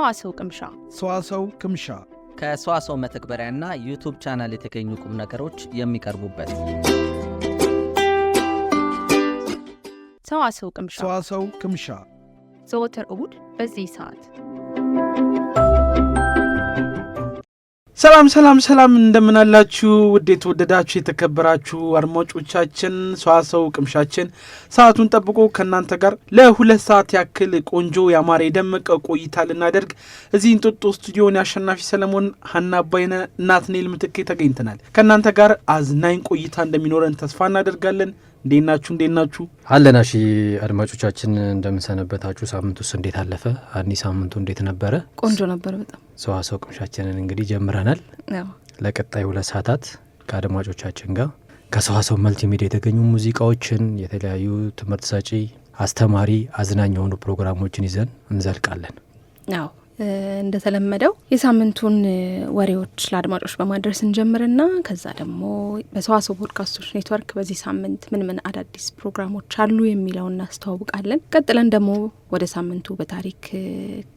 ሰዋሰው ቅምሻ ከሰዋሰው መተግበሪያና ዩቲዩብ ቻናል የተገኙ ቁም ነገሮች የሚቀርቡበት ሰዋሰው ቅምሻ ዘወትር እሁድ በዚህ ሰዓት። ሰላም እንደምን አላችሁ? ውዴት ወደዳችሁ የተከበራችሁ አድማጮቻችን፣ ሰዋሰው ቅምሻችን ሰዓቱን ጠብቆ ከናንተ ጋር ለሁለት ሰዓት ያክል ቆንጆ ያማረ የደመቀ ቆይታ ልናደርግ እዚህ እንጦጦ ስቱዲዮን ያሸናፊ ሰለሞን፣ ሀና አባይነ፣ ናትናኤል ምትኬ ተገኝተናል። ከናንተ ጋር አዝናኝ ቆይታ እንደሚኖረን ተስፋ እናደርጋለን። እንዴት ናችሁ? አለናሺ አድማጮቻችን እንደምንሰነበታችሁ። ሳምንቱስ እንዴት አለፈ? አኒ ሳምንቱ እንዴት ነበረ? ቆንጆ ነበር በጣም። ሰዋሰው ቅምሻችንን እንግዲህ ጀምረናል። ለቀጣይ 2 ሰዓታት ከአድማጮቻችን ጋር ከሰዋሰው መልቲሚዲያ የተገኙ ሙዚቃዎችን፣ የተለያዩ ትምህርት ሰጪ፣ አስተማሪ፣ አዝናኝ የሆኑ ፕሮግራሞችን ይዘን እንዘልቃለን። እንደተለመደው የሳምንቱን ወሬዎች ለአድማጮች በማድረስ እንጀምርና ከዛ ደግሞ በሰዋሰው ፖድካስቶች ኔትወርክ በዚህ ሳምንት ምን አዳዲስ ፕሮግራሞች አሉ የሚለውን እናስተዋውቃለን። ቀጥለን ደግሞ ወደ ሳምንቱ በታሪክ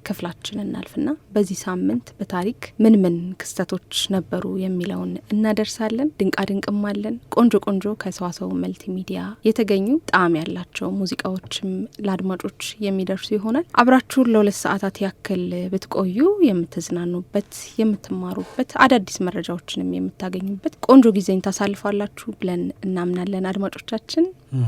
ክፍላችን እናልፍና በዚህ ሳምንት በታሪክ ምን ክስተቶች ነበሩ የሚለውን እናደርሳለን። ድንቃድንቅም አለን። ቆንጆ ከሰዋሰው መልቲሚዲያ የተገኙ ጣዕም ያላቸው ሙዚቃዎችም ለአድማጮች የሚደርሱ ይሆናል። አብራችሁን ለ2 ሰዓታት ያክል ብትቆዩ የምትዝናኑበት፣ የምትማሩበት፣ አዳዲስ መረጃዎችንም የምታገኙበት ቆንጆ ጊዜን ታሳልፋላችሁ ብለን እናምናለን። አድማጮቻችን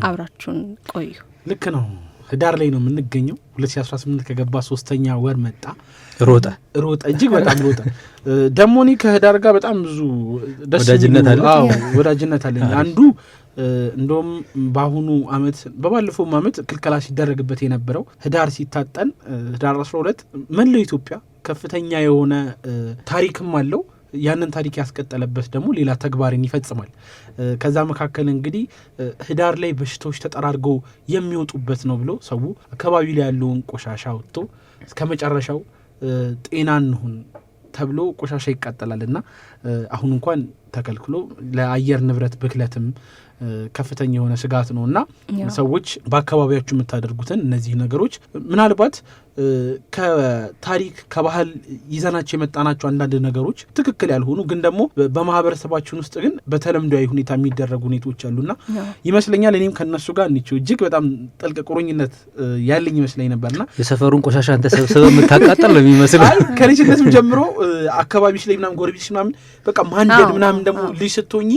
አብራችሁን ቆዩ። ልክ ነው። ህዳር ላይ ነው የምንገኘው። 2018 ከገባ 3ኛ ወር መጣ። ሮጠ እጅግ በጣም ሮጠ። ደሞ እኔ ከህዳር ጋር በጣም ብዙ ወዳጅነት አለኝ። አንዱ እንደውም በአሁኑ አመት በባለፈው አመት ክልከላ ሲደረግበት የነበረው ህዳር ሲታጠን ህዳር 12 መላው ኢትዮጵያ ከፍተኛ የሆነ ታሪክም አለው። ያንን ታሪክ ያስቀጠለበት ደግሞ ሌላ ተግባርን ይፈጽማል። ከዛ መካከል እንግዲህ ህዳር ላይ በሽታዎች ተጠራርገው የሚወጡበት ነው ብሎ ሰው አካባቢ ላይ ያለውን ቆሻሻ ወጥቶ እስከ መጨረሻው ጤና እንሁን ተብሎ ቆሻሻ ይቃጠላልና አሁን እንኳን ተከልክሎ ለአየር ንብረት ብክለትም ከፍተኛ የሆነ ስጋት ነውና ሰዎች በአካባቢያችሁ የምታደርጉትን እነዚህ ነገሮች ምናልባት ከታሪክ ከባህል ይዘናቸው የመጣናቸው አንዳንድ ነገሮች ትክክል ያልሆኑ ግን ደግሞ በማህበረሰባችን ውስጥ ግን በተለምዷዊ ሁኔታ የሚደረጉ ሁኔታዎች አሉና ይመስለኛል እኔም ከነሱ ጋር እንችው እጅግ በጣም ጥልቅ ቁርኝነት ያለኝ ይመስለኝ ነበርና የሰፈሩን ቆሻሻ አንተ ሰብስበህ የምታቃጥል ነው የሚመስለው። ከልጅነትም ጀምሮ አካባቢሽ ላይ ምናምን ጎረቤትሽ ምናምን በቃ ማንደድ ምናምን ደግሞ ልጅ ስትሆኚ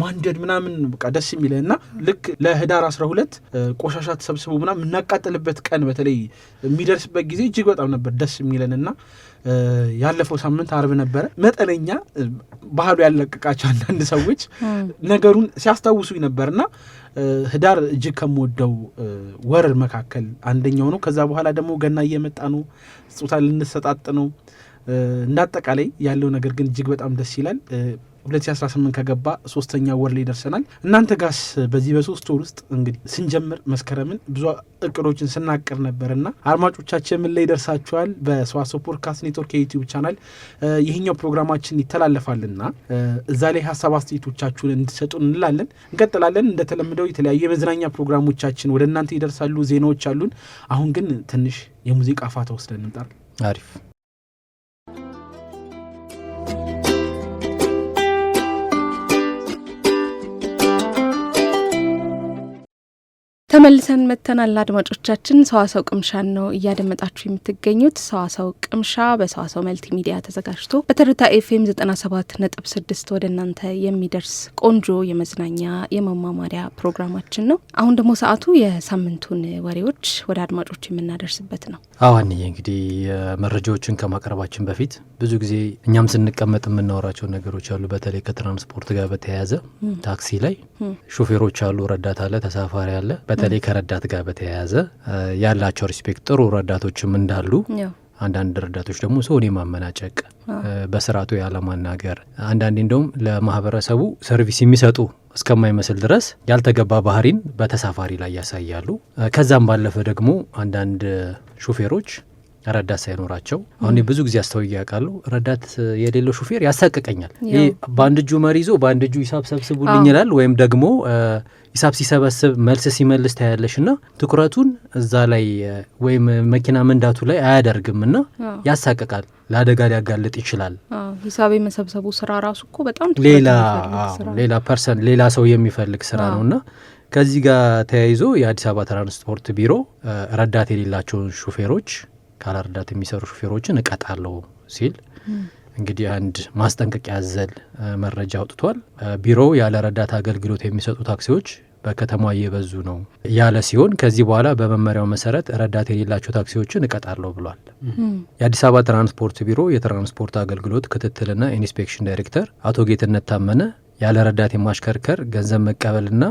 ማንደድ ምናምን በቃ ደስ የሚለና ልክ ለህዳር 12 ቆሻሻ ተሰብስቦ ምናምን እናቃጥልበት ቀን በተለይ የሚደርስበት ጊዜ እጅግ በጣም ነበር ደስ የሚለንና ያለፈው ሳምንት አርብ ነበረ። መጠነኛ ባህሉ ያለቀቃቸው አንዳንድ ሰዎች ነገሩን ሲያስታውሱኝ ነበርና ህዳር እጅግ ከምወደው ወር መካከል አንደኛው ነው። ከዛ በኋላ ደግሞ ገና እየመጣ ነው። ስጦታ ልንሰጣጥ ነው። እንዳጠቃላይ ያለው ነገር ግን እጅግ በጣም ደስ ይላል። 2018 ከገባ 3ኛ ወር ላይ ደርሰናል። እናንተ ጋስ በዚህ በ3 ወር ውስጥ እንግዲህ ስንጀምር መስከረምን ብዙ እቅዶችን ስናቅር ነበርና አድማጮቻችን ምን ላይ ደርሳችኋል? በሰዋሰው ፖድካስት ኔትወርክ የዩቲዩብ ቻናል ይሄኛው ፕሮግራማችን ይተላለፋልና እዛ ላይ ሀሳብ አስተያየቶቻችሁን እንድትሰጡን እንላለን። እንቀጥላለን። እንደተለመደው የተለያዩ የመዝናኛ ፕሮግራሞቻችን ወደ እናንተ ይደርሳሉ። ዜናዎች አሉን። አሁን ግን ትንሽ የሙዚቃ ፋታ ወስደን እንጣር። አሪፍ ተመልሰን መተናል። አድማጮቻችን ሰዋሰው ቅምሻን ነው እያደመጣችሁ የምትገኙት። ሰዋሰው ቅምሻ በሰዋሰው መልቲሚዲያ ተዘጋጅቶ በትርታ ኤፍኤም 97.6 ወደ እናንተ የሚደርስ ቆንጆ የመዝናኛ የመማማሪያ ፕሮግራማችን ነው። አሁን ደግሞ ሰዓቱ የሳምንቱን ወሬዎች ወደ አድማጮች የምናደርስበት ነው። አዋንዬ እንግዲህ መረጃዎችን ከማቅረባችን በፊት ብዙ ጊዜ እኛም ስንቀመጥ የምናወራቸው ነገሮች አሉ። በተለይ ከትራንስፖርት ጋር በተያያዘ ታክሲ ላይ ሾፌሮች አሉ፣ ረዳት አለ፣ ተሳፋሪ አለ። በተለይ ከረዳት ጋር በተያያዘ ያላቸው ሪስፔክት ጥሩ ረዳቶችም እንዳሉ፣ አንዳንድ ረዳቶች ደግሞ ሰውን የማመናጨቅ በስርዓቱ ያለማናገር፣ አንዳንዴ እንደውም ለማህበረሰቡ ሰርቪስ የሚሰጡ እስከማይመስል ድረስ ያልተገባ ባህሪን በተሳፋሪ ላይ ያሳያሉ። ከዛም ባለፈ ደግሞ አንዳንድ ሾፌሮች ረዳት ሳይኖራቸው አሁን ብዙ ጊዜ አስተውዬ ያውቃሉ። ረዳት የሌለው ሹፌር ያሳቀቀኛል። ይሄ በአንድ እጁ መሪ ይዞ በአንድ እጁ ሂሳብ ሰብስቡልኝ ይላል፣ ወይም ደግሞ ሂሳብ ሲሰበስብ መልስ ሲመልስ ታያለሽና ትኩረቱን እዛ ላይ ወይም መኪና መንዳቱ ላይ አያደርግምና ያሳቀቃል፣ ለአደጋ ሊያጋልጥ ይችላል። ሂሳብ የመሰብሰቡ ስራ ራሱ እኮ በጣም ሌላ ሰው የሚፈልግ ስራ ነውና ከዚህ ጋር ተያይዞ የአዲስ አበባ ትራንስፖርት ቢሮ ረዳት የሌላቸውን ሹፌሮች ካለ ረዳት የሚሰሩ ሹፌሮችን እቀጣለሁ ሲል እንግዲህ አንድ ማስጠንቀቂያ ያዘል መረጃ አውጥቷል። ቢሮው ያለ ረዳት አገልግሎት የሚሰጡ ታክሲዎች በከተማዋ እየበዙ ነው ያለ ሲሆን ከዚህ በኋላ በመመሪያው መሰረት ረዳት የሌላቸው ታክሲዎችን እቀጣለሁ ብሏል። የአዲስ አበባ ትራንስፖርት ቢሮ የትራንስፖርት አገልግሎት ክትትልና ኢንስፔክሽን ዳይሬክተር አቶ ጌትነት ታመነ ያለ ረዳት የማሽከርከር ገንዘብ መቀበልና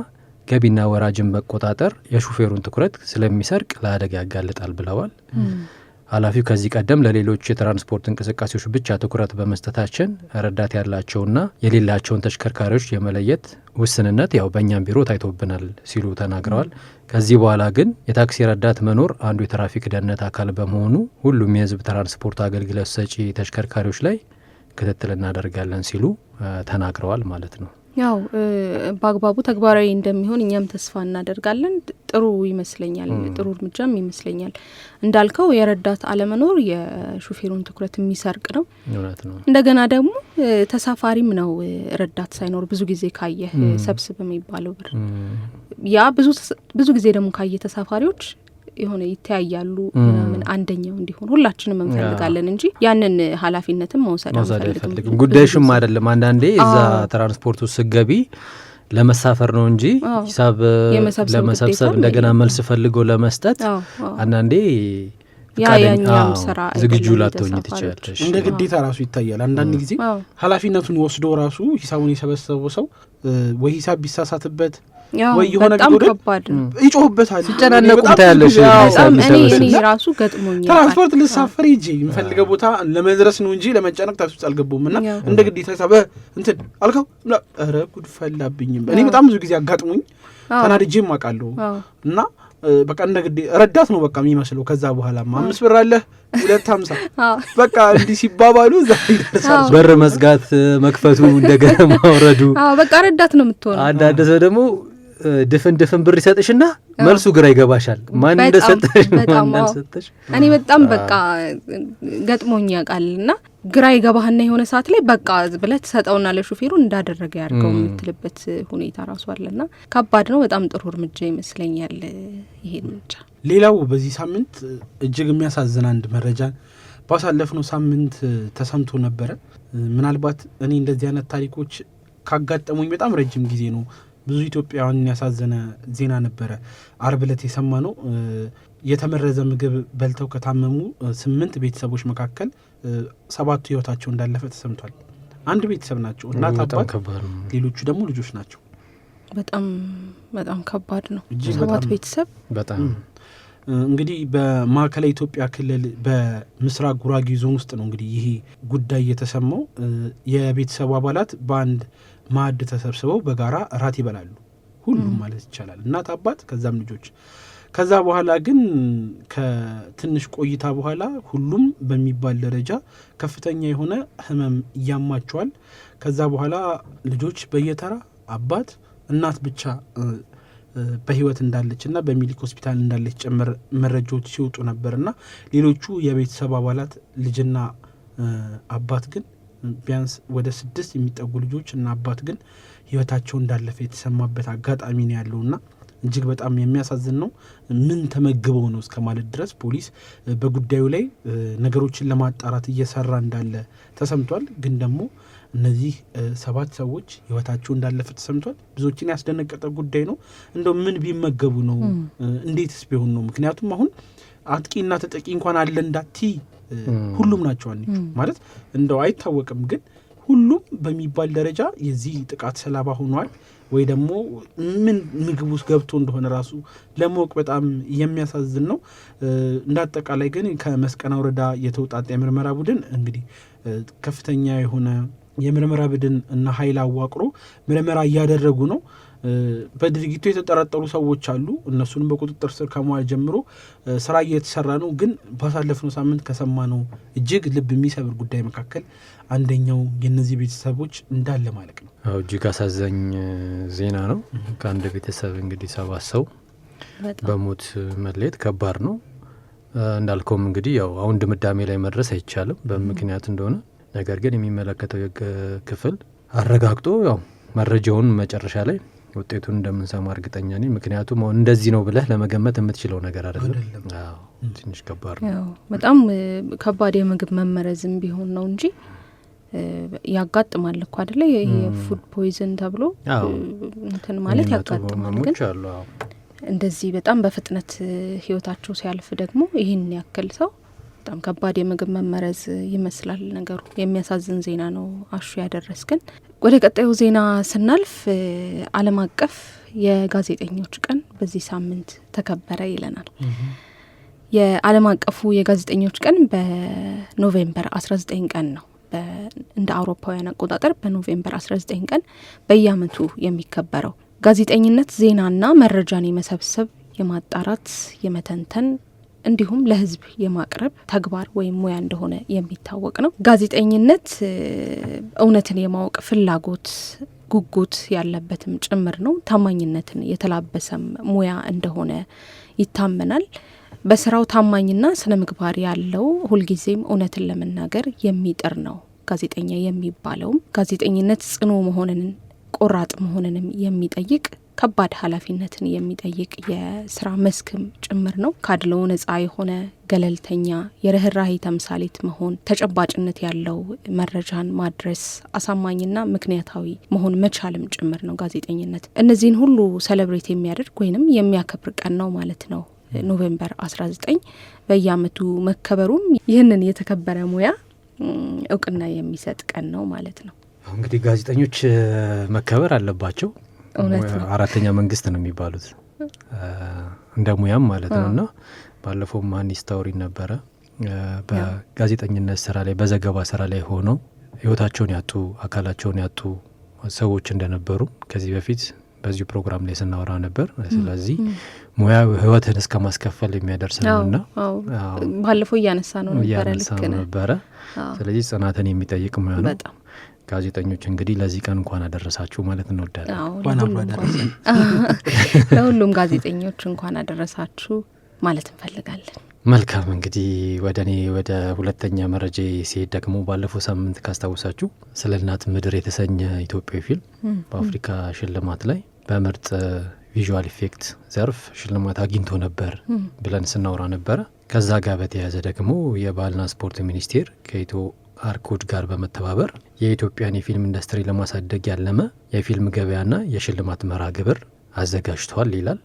ገቢና ወራጅን መቆጣጠር የሹፌሩን ትኩረት ስለሚሰርቅ ለአደጋ ያጋልጣል ብለዋል። ኃላፊው ከዚህ ቀደም ለሌሎች የትራንስፖርት እንቅስቃሴዎች ብቻ ትኩረት በመስጠታችን ረዳት ያላቸውና የሌላቸውን ተሽከርካሪዎች የመለየት ውስንነት ያው በእኛም ቢሮ ታይቶብናል ሲሉ ተናግረዋል። ከዚህ በኋላ ግን የታክሲ ረዳት መኖር አንዱ የትራፊክ ደህንነት አካል በመሆኑ ሁሉም የሕዝብ ትራንስፖርት አገልግሎት ሰጪ ተሽከርካሪዎች ላይ ክትትል እናደርጋለን ሲሉ ተናግረዋል ማለት ነው። ያው በአግባቡ ተግባራዊ እንደሚሆን እኛም ተስፋ እናደርጋለን። ጥሩ ይመስለኛል፣ ጥሩ እርምጃም ይመስለኛል። እንዳልከው የረዳት አለመኖር የሹፌሩን ትኩረት የሚሰርቅ ነው። እንደገና ደግሞ ተሳፋሪም ነው ረዳት ሳይኖር ብዙ ጊዜ ካየህ ሰብስብ የሚባለው ብር ያ ብዙ ጊዜ ደግሞ ካየ ተሳፋሪዎች የሆነ ይተያያሉ ምናምን አንደኛው እንዲሆን ሁላችንም እንፈልጋለን እንጂ ያንን ኃላፊነትም መውሰድ አንፈልግም። ጉዳይሽም አይደለም አንዳንዴ እዛ ትራንስፖርቱ ስገቢ ለመሳፈር ነው እንጂ ሂሳብ ለመሰብሰብ እንደገና መልስ ፈልገው ለመስጠት አንዳንዴ ያኛው ስራ ዝግጁ ላትሆኚ ትችላለሽ። እንደ ግዴታ ራሱ ይታያል። አንዳንድ ጊዜ ኃላፊነቱን ወስዶ ራሱ ሂሳቡን የሰበሰበው ሰው ወይ ሂሳብ ቢሳሳትበት ወይ የሆነ ነገር ይጮህበታል፣ ሲጨናነቁም ታያለሽ። እኔ ራሱ ገጥሞኛል። ትራንስፖርት ልሳፈር ይጂ የምፈልገው ቦታ ለመድረስ ነው እንጂ ለመጨነቅ ታክሲ ውስጥ አልገባሁም እና እንደ ግዴታ ሂሳብ እንትን አልከው ኧረ ጉድ ፈላብኝም። እኔ በጣም ብዙ ጊዜ አጋጥሞኝ ተናድጄም አውቃለሁ እና በቃ እንደ ግዴ ረዳት ነው በቃ የሚመስለው። ከዛ በኋላ 5 ብር አለ 250 በቃ እንዲህ ሲባባሉ እዛ ይደርሳል። በር መዝጋት መክፈቱ እንደገና ማውረዱ በቃ ረዳት ነው የምትሆነው። አንዳንድ ሰው ደግሞ ድፍን ብር ይሰጥሽና መልሱ ግራ ይገባሻል። ማን እንደሰጠሽ ማን እንደሰጠሽ እኔ በጣም በቃ ገጥሞኝ ያውቃልና ግራ ይገባህና የሆነ ሰዓት ላይ በቃ ብለህ ትሰጠውና ለሹፌሩ እንዳደረገ ያርገው የምትልበት ሁኔታ ራሱ አለና ከባድ ነው። በጣም ጥሩ እርምጃ ይመስለኛል ይሄ እርምጃ። ሌላው በዚህ ሳምንት እጅግ የሚያሳዝን አንድ መረጃ ባሳለፍነው ሳምንት ተሰምቶ ነበረ። ምናልባት እኔ እንደዚህ አይነት ታሪኮች ካጋጠሙኝ በጣም ረጅም ጊዜ ነው። ብዙ ኢትዮጵያውያን ያሳዘነ ዜና ነበረ አርብ ዕለት የሰማነው። የተመረዘ ምግብ በልተው ከታመሙ 8 ቤተሰቦች መካከል 7ቱ ህይወታቸው እንዳለፈ ተሰምቷል። አንድ ቤተሰብ ናቸው፣ እናት አባት፣ ሌሎቹ ደግሞ ልጆች ናቸው። በጣም በጣም ከባድ ነው። 7 ቤተሰብ በጣም እንግዲህ በማዕከላዊ ኢትዮጵያ ክልል በምስራቅ ጉራጌ ዞን ውስጥ ነው እንግዲህ ይሄ ጉዳይ የተሰማው። የቤተሰቡ አባላት በአንድ ማዕድ ተሰብስበው በጋራ እራት ይበላሉ፣ ሁሉም ማለት ይቻላል እናት አባት ከዛም ልጆች። ከዛ በኋላ ግን ከትንሽ ቆይታ በኋላ ሁሉም በሚባል ደረጃ ከፍተኛ የሆነ ህመም እያማቸዋል። ከዛ በኋላ ልጆች በየተራ አባት፣ እናት ብቻ በህይወት እንዳለችና በሚሊክ ሆስፒታል እንዳለች ጭምር መረጃዎች ሲወጡ ነበርና ሌሎቹ የቤተሰብ አባላት ልጅና አባት ግን ቢያንስ ወደ 6 የሚጠጉ ልጆች እና አባት ግን ህይወታቸው እንዳለፈ የተሰማበት አጋጣሚ ነው ያለውና እጅግ በጣም የሚያሳዝን ነው። ምን ተመግበው ነው እስከ ማለት ድረስ ፖሊስ በጉዳዩ ላይ ነገሮችን ለማጣራት እየሰራ እንዳለ ተሰምቷል። ግን ደግሞ እነዚህ 7 ሰዎች ህይወታቸው እንዳለፈ ተሰምቷል። ብዙዎችን ያስደነቀጠ ጉዳይ ነው። እንደው ምን ቢመገቡ ነው? እንዴትስ ቢሆን ነው? ምክንያቱም አሁን አጥቂና ተጠቂ እንኳን አለ እንዳቲ ሁሉም ናቸው ማለት እንደው አይታወቅም። ግን ሁሉም በሚባል ደረጃ የዚህ ጥቃት ሰለባ ሆኗል ወይ ደግሞ ምን ምግብ ውስጥ ገብቶ እንደሆነ ራሱ ለማወቅ በጣም የሚያሳዝን ነው። እንዳጠቃላይ ግን ከመስቀና ወረዳ የተውጣጣ የምርመራ ቡድን እንግዲህ ከፍተኛ የሆነ የምርመራ ቡድን እና ኃይል አዋቅሮ ምርመራ እያደረጉ ነው። በድርጊቱ የተጠረጠሩ ሰዎች አሉ። እነሱንም በቁጥጥር ስር ከመዋል ጀምሮ ስራ እየተሰራ ነው። ግን ባሳለፍነው ሳምንት ከሰማነው እጅግ ልብ የሚሰብር ጉዳይ መካከል አንደኛው የነዚህ ቤተሰቦች እንዳለ ማለቅ ነው። እጅግ አሳዛኝ ዜና ነው። ከአንድ ቤተሰብ እንግዲህ 7 ሰው በሞት መለየት ከባድ ነው። እንዳልከውም እንግዲህ ያው አሁን ድምዳሜ ላይ መድረስ አይቻልም በምክንያት እንደሆነ፣ ነገር ግን የሚመለከተው ክፍል አረጋግጦ ያው መረጃውን መጨረሻ ላይ ውጤቱን እንደምንሰማ እርግጠኛ ነኝ። ምክንያቱም አሁን እንደዚህ ነው ብለህ ለመገመት የምትችለው ነገር አይደለም። ትንሽ ከባድ ነው። በጣም ከባድ የምግብ መመረዝም ቢሆን ነው እንጂ ያጋጥማል እኮ አይደለ? የፉድ ፖይዝን ተብሎ እንትን ማለት ያጋጥማል። ግን እንደዚህ በጣም በፍጥነት ህይወታቸው ሲያልፍ ደግሞ ይህን ያክል ሰው በጣም ከባድ የምግብ መመረዝ ይመስላል ነገሩ። የሚያሳዝን ዜና ነው አሹ ያደረስክን። ወደ ቀጣዩ ዜና ስናልፍ ዓለም አቀፍ የጋዜጠኞች ቀን በዚህ ሳምንት ተከበረ ይለናል። የዓለም አቀፉ የጋዜጠኞች ቀን በኖቬምበር 19 ቀን ነው እንደ አውሮፓውያን አቆጣጠር በኖቬምበር 19 ቀን በየአመቱ የሚከበረው። ጋዜጠኝነት ዜናና መረጃን የመሰብሰብ፣ የማጣራት፣ የመተንተን እንዲሁም ለህዝብ የማቅረብ ተግባር ወይም ሙያ እንደሆነ የሚታወቅ ነው። ጋዜጠኝነት እውነትን የማወቅ ፍላጎት፣ ጉጉት ያለበትም ጭምር ነው። ታማኝነትን የተላበሰም ሙያ እንደሆነ ይታመናል። በስራው ታማኝና ስነ ምግባር ያለው ሁልጊዜም እውነትን ለመናገር የሚጥር ነው ጋዜጠኛ የሚባለውም። ጋዜጠኝነት ጽኑ መሆንን፣ ቆራጥ መሆንንም የሚጠይቅ ከባድ ኃላፊነትን የሚጠይቅ የስራ መስክም ጭምር ነው። ካድለው ነጻ የሆነ ገለልተኛ የርህራሄ ተምሳሌት መሆን፣ ተጨባጭነት ያለው መረጃን ማድረስ፣ አሳማኝና ምክንያታዊ መሆን መቻልም ጭምር ነው ጋዜጠኝነት። እነዚህን ሁሉ ሰለብሬት የሚያደርግ ወይንም የሚያከብር ቀን ነው ማለት ነው ኖቬምበር 19 በየአመቱ መከበሩም ይህንን የተከበረ ሙያ እውቅና የሚሰጥ ቀን ነው ማለት ነው። እንግዲህ ጋዜጠኞች መከበር አለባቸው። አራተኛ መንግስት ነው የሚባሉት እንደ ሙያም ማለት ነው። እና ባለፈው ማን ስታውሪ ነበረ በጋዜጠኝነት ስራ ላይ በዘገባ ስራ ላይ ሆነው ህይወታቸውን ያጡ አካላቸውን ያጡ ሰዎች እንደነበሩ ከዚህ በፊት በዚሁ ፕሮግራም ላይ ስናወራ ነበር። ስለዚህ ሙያ ህይወትን እስከ ማስከፈል የሚያደርስ ነውና ባለፈው እያነሳ ነው ነበረ። ስለዚህ ጽናትን የሚጠይቅ ሙያ ነው። ጋዜጠኞች እንግዲህ ለዚህ ቀን እንኳን አደረሳችሁ ማለት እንወዳለን። ለሁሉም ጋዜጠኞች እንኳን አደረሳችሁ ማለት እንፈልጋለን። መልካም እንግዲህ ወደ ሁለተኛ መረጃ ሲሄድ ደግሞ ባለፈው ሳምንት ካስታውሳችሁ ስለ እናት ምድር የተሰኘ ኢትዮጵያዊ ፊልም በአፍሪካ ሽልማት ላይ በምርጥ ቪዥዋል ኢፌክት ዘርፍ ሽልማት አግኝቶ ነበር ብለን ስናወራ ነበረ። ከዛ ጋር በተያያዘ ደግሞ የባህልና ስፖርት ሚኒስቴር ከኢትዮ አርኮድ ጋር በመተባበር የኢትዮጵያን የፊልም ኢንዱስትሪ ለማሳደግ ያለመ የፊልም ገበያና የሽልማት መርሃ ግብር አዘጋጅቷል ይላል።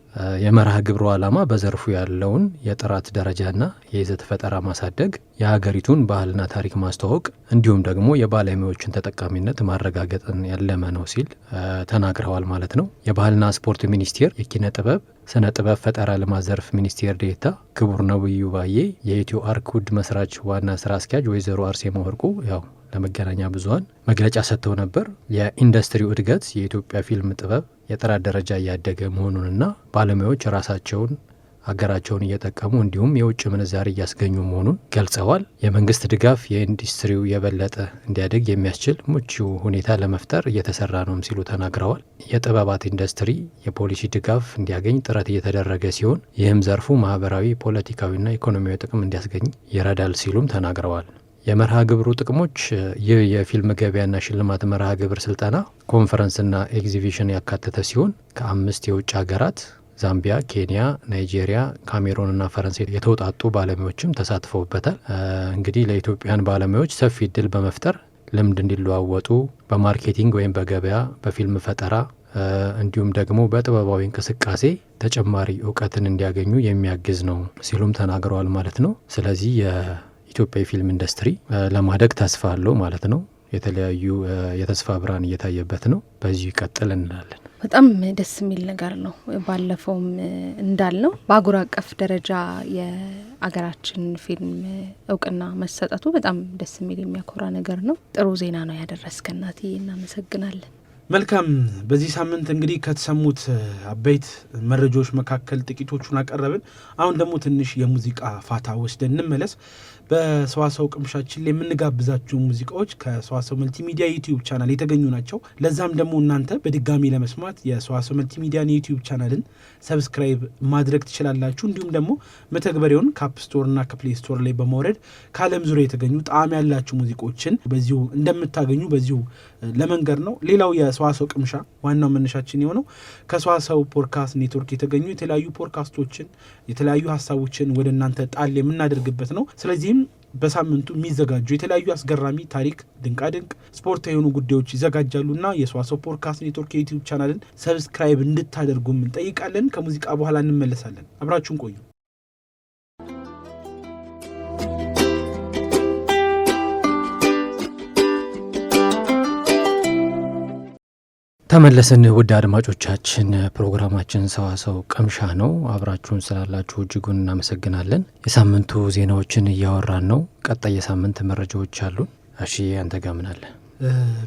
የመርሃ ግብሩ ዓላማ በዘርፉ ያለውን የጥራት ደረጃና የይዘት ፈጠራ ማሳደግ፣ የሀገሪቱን ባህልና ታሪክ ማስተዋወቅ እንዲሁም ደግሞ የባለሙያዎችን ተጠቃሚነት ማረጋገጥን ያለመ ነው ሲል ተናግረዋል ማለት ነው። የባህልና ስፖርት ሚኒስቴር የኪነ ጥበብ ስነ ጥበብ ፈጠራ ልማት ዘርፍ ሚኒስቴር ዴኤታ ክቡር ነብዩ ባዬ፣ የኢትዮ አርኮድ መስራች ዋና ስራ አስኪያጅ ወይዘሮ አርሴማ ወርቁ ያው ለመገናኛ ብዙኃን መግለጫ ሰጥተው ነበር። የኢንዱስትሪው እድገት የኢትዮጵያ ፊልም ጥበብ የጥራት ደረጃ እያደገ መሆኑንና ባለሙያዎች ራሳቸውን ሀገራቸውን እየጠቀሙ እንዲሁም የውጭ ምንዛሪ እያስገኙ መሆኑን ገልጸዋል። የመንግስት ድጋፍ የኢንዱስትሪው የበለጠ እንዲያደግ የሚያስችል ምቹ ሁኔታ ለመፍጠር እየተሰራ ነውም ሲሉ ተናግረዋል። የጥበባት ኢንዱስትሪ የፖሊሲ ድጋፍ እንዲያገኝ ጥረት እየተደረገ ሲሆን ይህም ዘርፉ ማህበራዊ፣ ፖለቲካዊና ኢኮኖሚያዊ ጥቅም እንዲያስገኝ ይረዳል ሲሉም ተናግረዋል። የመርሃ ግብሩ ጥቅሞች ይህ የፊልም ገበያና ሽልማት መርሃ ግብር ስልጠና፣ ኮንፈረንስና ኤግዚቢሽን ያካተተ ሲሆን ከ5 የውጭ ሀገራት ዛምቢያ፣ ኬንያ፣ ናይጄሪያ፣ ካሜሮንና ፈረንሳይ የተውጣጡ ባለሙያዎችም ተሳትፈውበታል። እንግዲህ ለኢትዮጵያን ባለሙያዎች ሰፊ እድል በመፍጠር ልምድ እንዲለዋወጡ በማርኬቲንግ ወይም በገበያ፣ በፊልም ፈጠራ እንዲሁም ደግሞ በጥበባዊ እንቅስቃሴ ተጨማሪ እውቀትን እንዲያገኙ የሚያግዝ ነው ሲሉም ተናግረዋል ማለት ነው። ስለዚህ የኢትዮጵያ የፊልም ኢንዱስትሪ ለማደግ ተስፋ አለው ማለት ነው። የተለያዩ የተስፋ ብርሃን እየታየበት ነው። በዚሁ ይቀጥል እንላለን። በጣም ደስ የሚል ነገር ነው። ባለፈውም እንዳልነው በአህጉር አቀፍ ደረጃ የአገራችን ፊልም እውቅና መሰጠቱ በጣም ደስ የሚል የሚያኮራ ነገር ነው። ጥሩ ዜና ነው ያደረስከን ናቲ፣ እናመሰግናለን። መልካም በዚህ ሳምንት እንግዲህ ከተሰሙት አበይት መረጃዎች መካከል ጥቂቶቹን አቀረብን። አሁን ደግሞ ትንሽ የሙዚቃ ፋታ ወስደን እንመለስ። በሰዋሰው ቅምሻችን ላይ የምንጋብዛቸው ሙዚቃዎች ከሰዋሰው መልቲሚዲያ ዩቲዩብ ቻናል የተገኙ ናቸው። ለዛም ደግሞ እናንተ በድጋሚ ለመስማት የሰዋሰው መልቲሚዲያን ዩቲዩብ ቻናልን ሰብስክራይብ ማድረግ ትችላላችሁ። እንዲሁም ደግሞ መተግበሪያውን ከአፕ ስቶር እና ከፕሌይ ስቶር ላይ በማውረድ ከዓለም ዙሪያ የተገኙ ጣዕም ያላችሁ ሙዚቃዎችን በዚሁ እንደምታገኙ በዚሁ ለመንገር ነው። ሌላው የሰዋሰው ቅምሻ ዋናው መነሻችን የሆነው ከሰዋሰው ፖድካስት ኔትወርክ የተገኙ የተለያዩ ፖድካስቶችን የተለያዩ ሀሳቦችን ወደ እናንተ ጣል የምናደርግበት ነው። ስለዚህም በሳምንቱ የሚዘጋጁ የተለያዩ አስገራሚ ታሪክ፣ ድንቃድንቅ ስፖርታዊ የሆኑ ጉዳዮች ይዘጋጃሉና የሰዋሰው ፖድካስት ኔትወርክ የዩቲዩብ ቻናልን ሰብስክራይብ እንድታደርጉም እንጠይቃለን። ከሙዚቃ በኋላ እንመለሳለን። አብራችሁን ቆዩ። ተመለስን። ውድ አድማጮቻችን ፕሮግራማችን ሰዋሰው ቅምሻ ነው። አብራችሁን ስላላችሁ እጅጉን እናመሰግናለን። የሳምንቱ ዜናዎችን እያወራን ነው። ቀጣይ የሳምንት መረጃዎች አሉን። እሺ አንተ ጋር ምን አለ?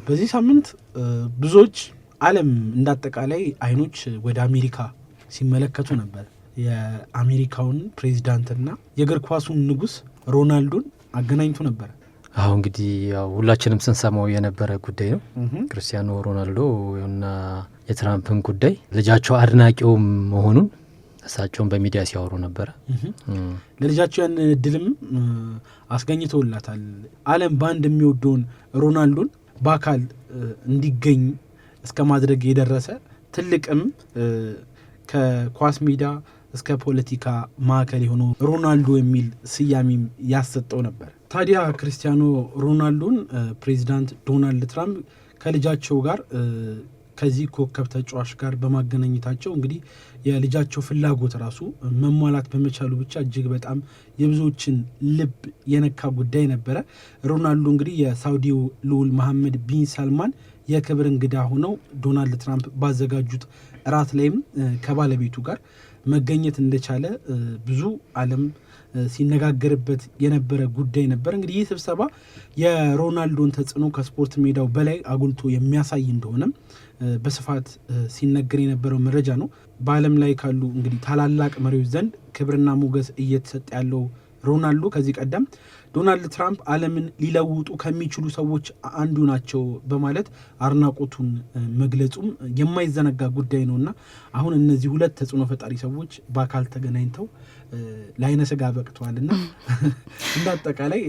በዚህ ሳምንት ብዙዎች ዓለም እንዳጠቃላይ አይኖች ወደ አሜሪካ ሲመለከቱ ነበር። የአሜሪካውን ፕሬዚዳንትና የእግር ኳሱን ንጉስ ሮናልዶን አገናኝቶ ነበር። አሁን እንግዲህ ያው ሁላችንም ስንሰማው የነበረ ጉዳይ ነው። ክርስቲያኖ ሮናልዶ እና የትራምፕን ጉዳይ ልጃቸው አድናቂውም መሆኑን እሳቸውን በሚዲያ ሲያወሩ ነበረ። ለልጃቸው ያን እድልም አስገኝተውላታል። ዓለም በአንድ የሚወደውን ሮናልዶን በአካል እንዲገኝ እስከ ማድረግ የደረሰ ትልቅም ከኳስ ሜዳ እስከ ፖለቲካ ማዕከል የሆነው ሮናልዶ የሚል ስያሜም ያሰጠው ነበር። ታዲያ ክርስቲያኖ ሮናልዶን ፕሬዚዳንት ዶናልድ ትራምፕ ከልጃቸው ጋር ከዚህ ኮከብ ተጫዋች ጋር በማገናኘታቸው እንግዲህ የልጃቸው ፍላጎት ራሱ መሟላት በመቻሉ ብቻ እጅግ በጣም የብዙዎችን ልብ የነካ ጉዳይ ነበረ። ሮናልዶ እንግዲህ የሳውዲው ልዑል መሐመድ ቢን ሳልማን የክብር እንግዳ ሆነው ዶናልድ ትራምፕ ባዘጋጁት እራት ላይም ከባለቤቱ ጋር መገኘት እንደቻለ ብዙ ዓለም ሲነጋገርበት የነበረ ጉዳይ ነበር። እንግዲህ ይህ ስብሰባ የሮናልዶን ተጽዕኖ ከስፖርት ሜዳው በላይ አጉልቶ የሚያሳይ እንደሆነም በስፋት ሲነገር የነበረው መረጃ ነው። በዓለም ላይ ካሉ እንግዲህ ታላላቅ መሪዎች ዘንድ ክብርና ሞገስ እየተሰጠ ያለው ሮናልዶ ከዚህ ቀደም ዶናልድ ትራምፕ ዓለምን ሊለውጡ ከሚችሉ ሰዎች አንዱ ናቸው በማለት አድናቆቱን መግለጹም የማይዘነጋ ጉዳይ ነውና አሁን እነዚህ ሁለት ተጽዕኖ ፈጣሪ ሰዎች በአካል ተገናኝተው ለዓይነ ሥጋ በቅተዋልና እንዳጠቃላይ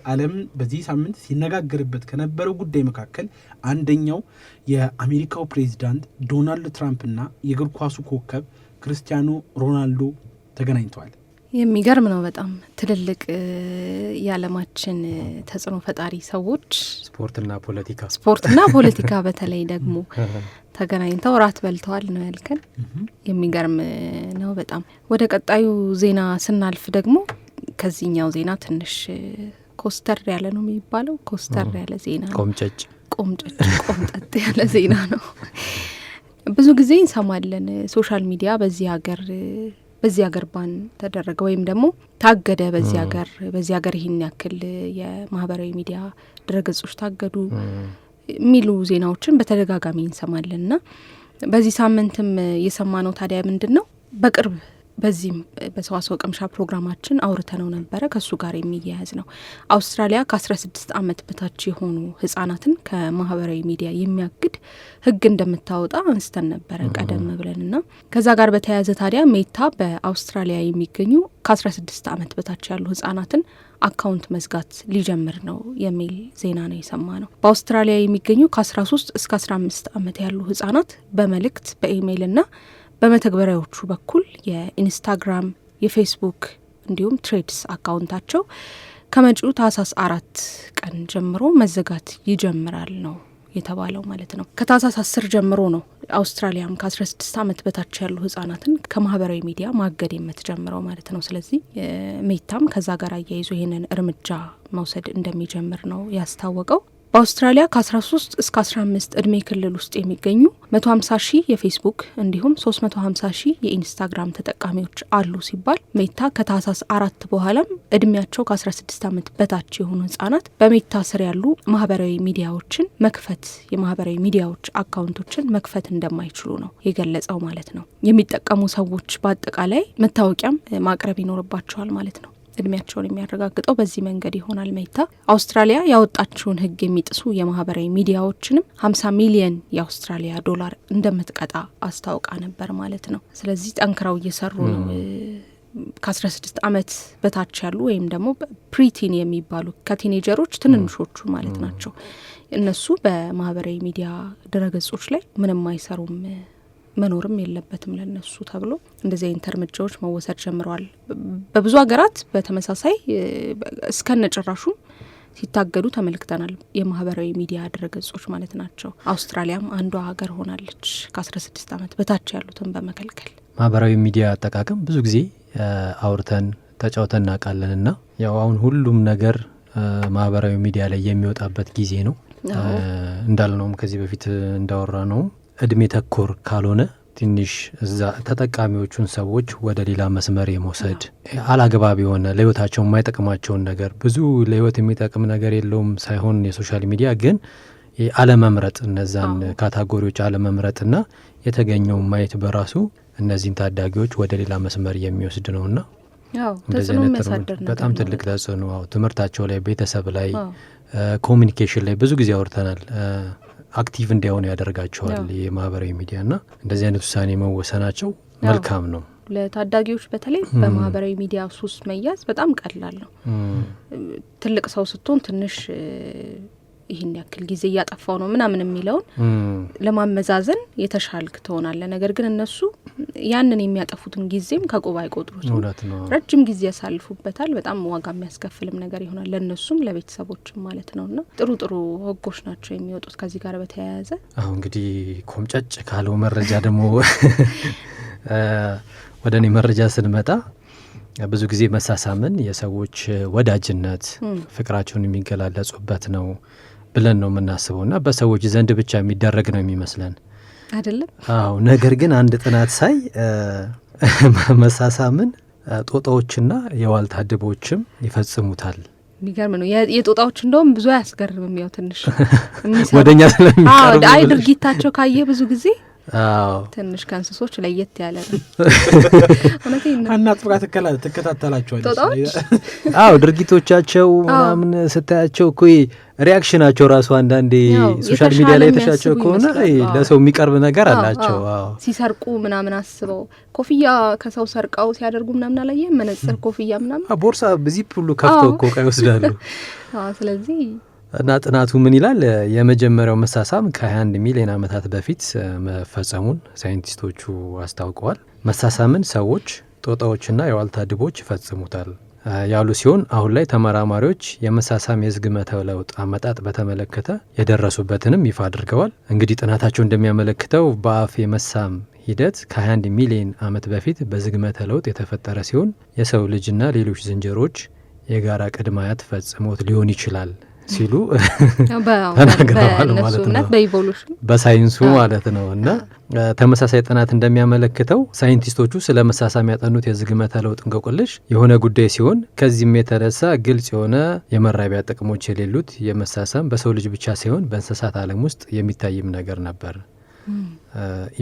ዓለም በዚህ ሳምንት ሲነጋገርበት ከነበረው ጉዳይ መካከል አንደኛው የአሜሪካው ፕሬዚዳንት ዶናልድ ትራምፕና የእግር ኳሱ ኮከብ ክርስቲያኖ ሮናልዶ ተገናኝተዋል። የሚገርም ነው። በጣም ትልልቅ የዓለማችን ተጽዕኖ ፈጣሪ ሰዎች ስፖርትና ፖለቲካ በተለይ ደግሞ ተገናኝተው ራት በልተዋል ነው ያልከን። የሚገርም ነው በጣም። ወደ ቀጣዩ ዜና ስናልፍ ደግሞ ከዚህኛው ዜና ትንሽ ኮስተር ያለ ነው የሚባለው፣ ኮስተር ያለ ዜና ነው። ቆምጠጥ ያለ ዜና ነው። ብዙ ጊዜ እንሰማለን ሶሻል ሚዲያ በዚህ ሀገር ባን ተደረገ ወይም ደግሞ ታገደ፣ በዚህ ሀገር ይህን ያክል የማህበራዊ ሚዲያ ድረገጾች ታገዱ የሚሉ ዜናዎችን በተደጋጋሚ እንሰማለን እና በዚህ ሳምንትም የሰማነው ታዲያ ምንድን ነው? በቅርብ በዚህም በሰዋሰው ቅምሻ ፕሮግራማችን አውርተነው ነበረ። ከሱ ጋር የሚያያዝ ነው። አውስትራሊያ ከ16 ዓመት በታች የሆኑ ህጻናትን ከማህበራዊ ሚዲያ የሚያግድ ህግ እንደምታወጣ አንስተን ነበረ ቀደም ብለንና ከዛ ጋር በተያያዘ ታዲያ ሜታ በአውስትራሊያ የሚገኙ ከ16 ዓመት በታች ያሉ ህጻናትን አካውንት መዝጋት ሊጀምር ነው የሚል ዜና ነው የሰማ ነው። በአውስትራሊያ የሚገኙ ከ13 እስከ 15 ዓመት ያሉ ህጻናት በመልእክት በኢሜይልና በመተግበሪያዎቹ በኩል የኢንስታግራም፣ የፌስቡክ እንዲሁም ትሬድስ አካውንታቸው ከመጪው ታህሳስ 4 ቀን ጀምሮ መዘጋት ይጀምራል ነው የተባለው ማለት ነው። ከታህሳስ 10 ጀምሮ ነው አውስትራሊያም ከ16 ዓመት በታች ያሉ ህጻናትን ከማህበራዊ ሚዲያ ማገድ የምትጀምረው ማለት ነው። ስለዚህ ሜታም ከዛ ጋር አያይዞ ይህንን እርምጃ መውሰድ እንደሚጀምር ነው ያስታወቀው። በአውስትራሊያ ከ13 እስከ 15 እድሜ ክልል ውስጥ የሚገኙ 150,000 የፌስቡክ እንዲሁም 350,000 የኢንስታግራም ተጠቃሚዎች አሉ ሲባል ሜታ ከታህሳስ 4 በኋላም እድሜያቸው ከ16 ዓመት በታች የሆኑ ህጻናት በሜታ ስር ያሉ ማህበራዊ ሚዲያዎችን መክፈት የማህበራዊ ሚዲያዎች አካውንቶችን መክፈት እንደማይችሉ ነው የገለጸው ማለት ነው። የሚጠቀሙ ሰዎች በአጠቃላይ መታወቂያም ማቅረብ ይኖርባቸዋል ማለት ነው። እድሜያቸውን የሚያረጋግጠው በዚህ መንገድ ይሆናል። ሜታ አውስትራሊያ ያወጣችውን ህግ የሚጥሱ የማህበራዊ ሚዲያዎችንም 50 ሚሊየን የአውስትራሊያ ዶላር እንደምትቀጣ አስታውቃ ነበር ማለት ነው። ስለዚህ ጠንክረው እየሰሩ ነው። ከ16 ዓመት በታች ያሉ ወይም ደግሞ ፕሪቲን የሚባሉ ከቲኔጀሮች ትንንሾቹ ማለት ናቸው። እነሱ በማህበራዊ ሚዲያ ድረገጾች ላይ ምንም አይሰሩም፣ መኖርም የለበትም ለነሱ ተብሎ እንደዚህ አይነት እርምጃዎች መወሰድ ጀምረዋል። በብዙ ሀገራት በተመሳሳይ እስከነ ጭራሹ ሲታገዱ ተመልክተናል። የማህበራዊ ሚዲያ ድረገጾች ማለት ናቸው። አውስትራሊያም አንዷ ሀገር ሆናለች ከ16 ዓመት በታች ያሉትን በመከልከል። ማህበራዊ ሚዲያ አጠቃቀም ብዙ ጊዜ አውርተን ተጫውተን እናውቃለን እና ያው አሁን ሁሉም ነገር ማህበራዊ ሚዲያ ላይ የሚወጣበት ጊዜ ነው። እንዳልነውም ከዚህ በፊት እንዳወራ ነው እድሜ ተኮር ካልሆነ ትንሽ እዛ ተጠቃሚዎቹን ሰዎች ወደ ሌላ መስመር የመውሰድ አላግባብ የሆነ ለህይወታቸው የማይጠቅማቸውን ነገር ብዙ ለህይወት የሚጠቅም ነገር የለውም ሳይሆን የሶሻል ሚዲያ ግን አለመምረጥ እነዛን ካታጎሪዎች አለመምረጥና የተገኘው ማየት በራሱ እነዚህን ታዳጊዎች ወደ ሌላ መስመር የሚወስድ ነውና በጣም ትልቅ ተጽዕኖ ትምህርታቸው ላይ፣ ቤተሰብ ላይ፣ ኮሚኒኬሽን ላይ ብዙ ጊዜ አውርተናል። አክቲቭ እንዲሆኑ ያደርጋቸዋል የማህበራዊ ሚዲያና እንደዚህ አይነት ውሳኔ መወሰናቸው መልካም ነው። ለታዳጊዎች በተለይ በማህበራዊ ሚዲያ ሱስ መያዝ በጣም ቀላል ነው። ትልቅ ሰው ስትሆን ትንሽ ይህን ያክል ጊዜ እያጠፋው ነው ምናምን የሚለውን ለማመዛዘን የተሻልክ ትሆናለህ። ነገር ግን እነሱ ያንን የሚያጠፉትን ጊዜም ከቁብ አይቆጥሩትም። ረጅም ጊዜ ያሳልፉበታል። በጣም ዋጋ የሚያስከፍልም ነገር ይሆናል ለእነሱም ለቤተሰቦችም ማለት ነውና ጥሩ ጥሩ ህጎች ናቸው የሚወጡት ከዚህ ጋር በተያያዘ። አሁን እንግዲህ ኮምጨጭ ካለው መረጃ ደግሞ ወደ እኔ መረጃ ስንመጣ ብዙ ጊዜ መሳሳምን የሰዎች ወዳጅነት ፍቅራቸውን የሚገላለጹበት ነው ብለን ነው የምናስበው እና በሰዎች ዘንድ ብቻ የሚደረግ ነው የሚመስለን አይደለም። ነገር ግን አንድ ጥናት ሳይ መሳሳምን ጦጣዎችና የዋልታ ድቦችም ይፈጽሙታል። የሚገርም ነው። የጦጣዎች እንደውም ብዙ አያስገርምም። ያው ትንሽ ወደኛ ስለሚቀርቡ አይ ድርጊታቸው ካየ ብዙ ጊዜ ትንሽ ከእንስሶች ለየት ያለ ነው። አናጥብቃ ትከታተላቸዋለች። ድርጊቶቻቸው ምናምን ስታያቸው እኮ ሪያክሽናቸው ራሱ አንዳንዴ ሶሻል ሚዲያ ላይ የተሻቸው ከሆነ ለሰው የሚቀርብ ነገር አላቸው። ሲሰርቁ ምናምን አስበው ኮፍያ ከሰው ሰርቀው ሲያደርጉ ምናምን አላየ መነጽር ኮፍያ ምናምን ቦርሳ በዚህ ሁሉ ከፍተው እኮ ይወስዳሉ። ስለዚህ እና ጥናቱ ምን ይላል? የመጀመሪያው መሳሳም ከ21 ሚሊዮን ዓመታት በፊት መፈጸሙን ሳይንቲስቶቹ አስታውቀዋል። መሳሳምን ሰዎች፣ ጦጣዎችና የዋልታ ድቦች ይፈጽሙታል ያሉ ሲሆን አሁን ላይ ተመራማሪዎች የመሳሳም የዝግመተ ለውጥ አመጣጥ በተመለከተ የደረሱበትንም ይፋ አድርገዋል። እንግዲህ ጥናታቸው እንደሚያመለክተው በአፍ የመሳም ሂደት ከ21 ሚሊዮን ዓመት በፊት በዝግመተ ለውጥ የተፈጠረ ሲሆን የሰው ልጅና ሌሎች ዝንጀሮች የጋራ ቅድመ አያት ፈጽሞት ሊሆን ይችላል ሲሉ ተናግረዋል ማለት ነው። በሳይንሱ ማለት ነው። እና ተመሳሳይ ጥናት እንደሚያመለክተው ሳይንቲስቶቹ ስለ መሳሳም ያጠኑት የዝግመተ ለውጥ እንቆቅልሽ የሆነ ጉዳይ ሲሆን ከዚህም የተነሳ ግልጽ የሆነ የመራቢያ ጥቅሞች የሌሉት የመሳሳም በሰው ልጅ ብቻ ሳይሆን በእንስሳት ዓለም ውስጥ የሚታይም ነገር ነበር።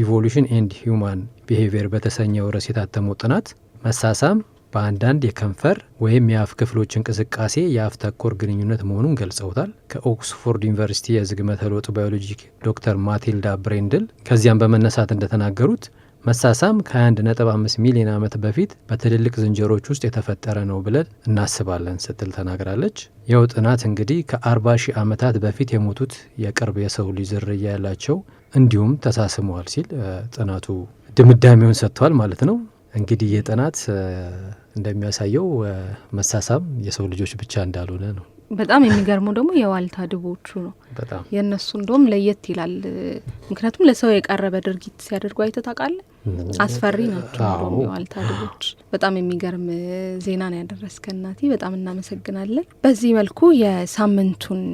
ኢቮሉሽን ኤንድ ሂውማን ቢሄቪየር በተሰኘው ርዕስ የታተመው ጥናት መሳሳም በአንዳንድ የከንፈር ወይም የአፍ ክፍሎች እንቅስቃሴ የአፍ ተኮር ግንኙነት መሆኑን ገልጸውታል። ከኦክስፎርድ ዩኒቨርሲቲ የዝግመተ ለውጥ ባዮሎጂ ዶክተር ማቲልዳ ብሬንድል ከዚያም በመነሳት እንደተናገሩት መሳሳም ከ1.5 ሚሊዮን ዓመት በፊት በትልልቅ ዝንጀሮች ውስጥ የተፈጠረ ነው ብለን እናስባለን ስትል ተናግራለች። ይኸው ጥናት እንግዲህ ከ40 ሺህ ዓመታት በፊት የሞቱት የቅርብ የሰው ልጅ ዝርያ ያላቸው እንዲሁም ተሳስመዋል ሲል ጥናቱ ድምዳሜውን ሰጥቷል ማለት ነው። እንግዲህ የጥናት እንደሚያሳየው መሳሳም የሰው ልጆች ብቻ እንዳልሆነ ነው። በጣም የሚገርመው ደግሞ የዋልታ ድቦቹ ነው። በጣም የእነሱ እንደውም ለየት ይላል። ምክንያቱም ለሰው የቀረበ ድርጊት ሲያደርጉ አይተህ ታውቃለህ? አስፈሪ ናቸው እንደውም የዋልታ ድቦች። በጣም የሚገርም ዜና ነው ያደረስከን ናቲ፣ በጣም እናመሰግናለን። በዚህ መልኩ የሳምንቱን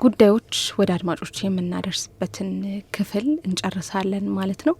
ጉዳዮች ወደ አድማጮች የምናደርስበትን ክፍል እንጨርሳለን ማለት ነው።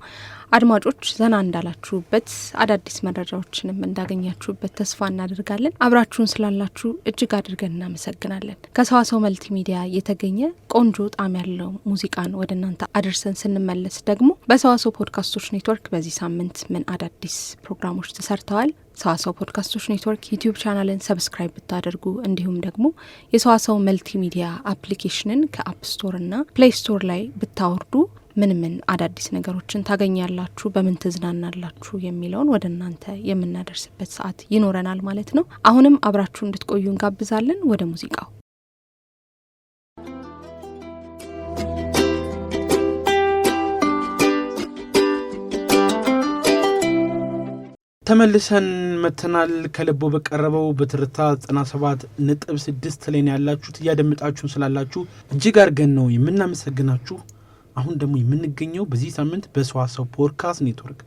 አድማጮች ዘና እንዳላችሁበት አዳዲስ መረጃዎችንም እንዳገኛችሁበት ተስፋ እናደርጋለን። አብራችሁን ስላላችሁ እጅግ አድርገን እናመሰግናለን። ከሰዋሰው መልቲ ሚዲያ የተገኘ ቆንጆ ጣዕም ያለው ሙዚቃን ወደ እናንተ አድርሰን ስንመለስ ደግሞ በሰዋሰው ፖድካስቶች ኔትወርክ በዚህ ሳምንት ምን አዳዲስ ፕሮግራሞች ተሰርተዋል፣ ሰዋሰው ፖድካስቶች ኔትወርክ ዩቲዩብ ቻናልን ሰብስክራይብ ብታደርጉ እንዲሁም ደግሞ የሰዋሰው መልቲ ሚዲያ አፕሊኬሽንን ከአፕ ስቶር እና ፕሌይ ስቶር ላይ ብታወርዱ ምን አዳዲስ ነገሮችን ታገኛላችሁ፣ በምን ትዝናናላችሁ የሚለውን ወደ እናንተ የምናደርስበት ሰዓት ይኖረናል ማለት ነው። አሁንም አብራችሁ እንድትቆዩ እንጋብዛለን። ወደ ሙዚቃው ተመልሰን መተናል። ከልቦ በቀረበው በትርታ 97.6 ላይ ያላችሁት እያደመጣችሁን ስላላችሁ እጅግ አድርገን ነው የምናመሰግናችሁ። አሁን ደግሞ የምንገኘው በዚህ ሳምንት በሰዋሰው ፖድካስት ኔትወርክ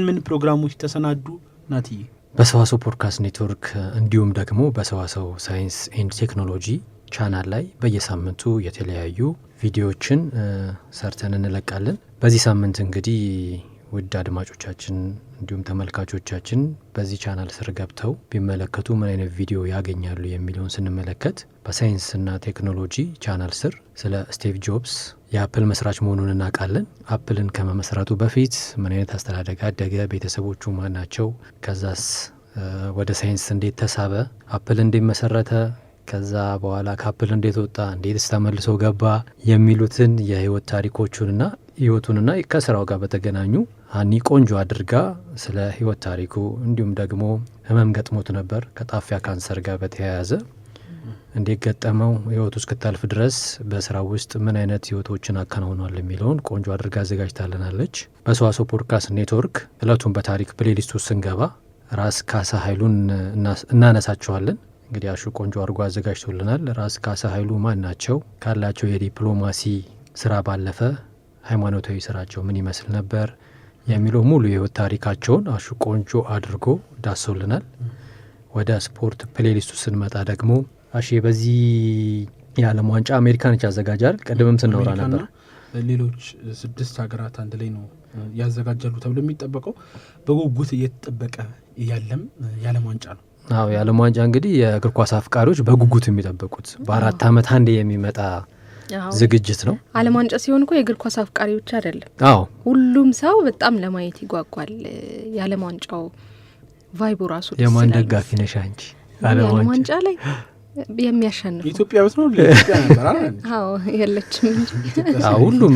ምን ፕሮግራሞች ተሰናዱ ናትዬ? በሰዋሰው ፖድካስት ኔትወርክ እንዲሁም ደግሞ በሰዋሰው ሳይንስ ኤንድ ቴክኖሎጂ ቻናል ላይ በየሳምንቱ የተለያዩ ቪዲዮዎችን ሰርተን እንለቃለን። በዚህ ሳምንት እንግዲህ ውድ አድማጮቻችን እንዲሁም ተመልካቾቻችን በዚህ ቻናል ስር ገብተው ቢመለከቱ ምን አይነት ቪዲዮ ያገኛሉ የሚለውን ስንመለከት በሳይንስና ቴክኖሎጂ ቻናል ስር ስለ ስቲቭ ጆብስ የአፕል መስራች መሆኑን እናውቃለን። አፕልን ከመመስረቱ በፊት ምን አይነት አስተዳደግ አደገ፣ ቤተሰቦቹ ማን ናቸው፣ ከዛስ ወደ ሳይንስ እንዴት ተሳበ፣ አፕል እንዴት መሰረተ፣ ከዛ በኋላ ከአፕል እንዴት ወጣ፣ እንዴትስ ተመልሶ ገባ የሚሉትን የህይወት ታሪኮቹንና ህይወቱንና ከስራው ጋር በተገናኙ ሀኒ ቆንጆ አድርጋ ስለ ህይወት ታሪኩ እንዲሁም ደግሞ ህመም ገጥሞት ነበር ከጣፊያ ካንሰር ጋር በተያያዘ እንዴት ገጠመው፣ ህይወቱ እስክታልፍ ድረስ በስራው ውስጥ ምን አይነት ህይወቶችን አከናውኗል የሚለውን ቆንጆ አድርጋ አዘጋጅታልናለች። በሰዋሰው ፖድካስት ኔትወርክ እለቱን በታሪክ ፕሌሊስቱ ስንገባ ራስ ካሳ ኃይሉን እናነሳቸዋለን። እንግዲህ አሹ ቆንጆ አድርጎ አዘጋጅቶልናል። ራስ ካሳ ኃይሉ ማን ናቸው፣ ካላቸው የዲፕሎማሲ ስራ ባለፈ ሃይማኖታዊ ስራቸው ምን ይመስል ነበር የሚለው ሙሉ የህይወት ታሪካቸውን አሹ ቆንጆ አድርጎ ዳሶልናል። ወደ ስፖርት ፕሌሊስቱ ስንመጣ ደግሞ አሺ በዚህ የዓለም ዋንጫ አሜሪካኖች ያዘጋጃል። ቀደምም ስናወራ ነበር ሌሎች 6 ሀገራት አንድ ላይ ነው ያዘጋጃሉ ተብሎ የሚጠበቀው በጉጉት እየተጠበቀ ያለም የዓለም ዋንጫ ነው። አዎ የዓለም ዋንጫ እንግዲህ የእግር ኳስ አፍቃሪዎች በጉጉት የሚጠበቁት በ4 ዓመት አንዴ የሚመጣ ዝግጅት ነው። ዓለም ዋንጫ ሲሆን እኮ የእግር ኳስ አፍቃሪዎች አይደለም፣ አዎ ሁሉም ሰው በጣም ለማየት ይጓጓል። የዓለም ዋንጫው ቫይቡ ራሱ የማን ደጋፊ ነሽ አንቺ? ዓለም ዋንጫ ላይ የሚያሸንፈው ኢትዮጵያ ብት ነው ለኢትዮጵያ ነበር አይደል? አዎ የለችም እንጂ ሁሉም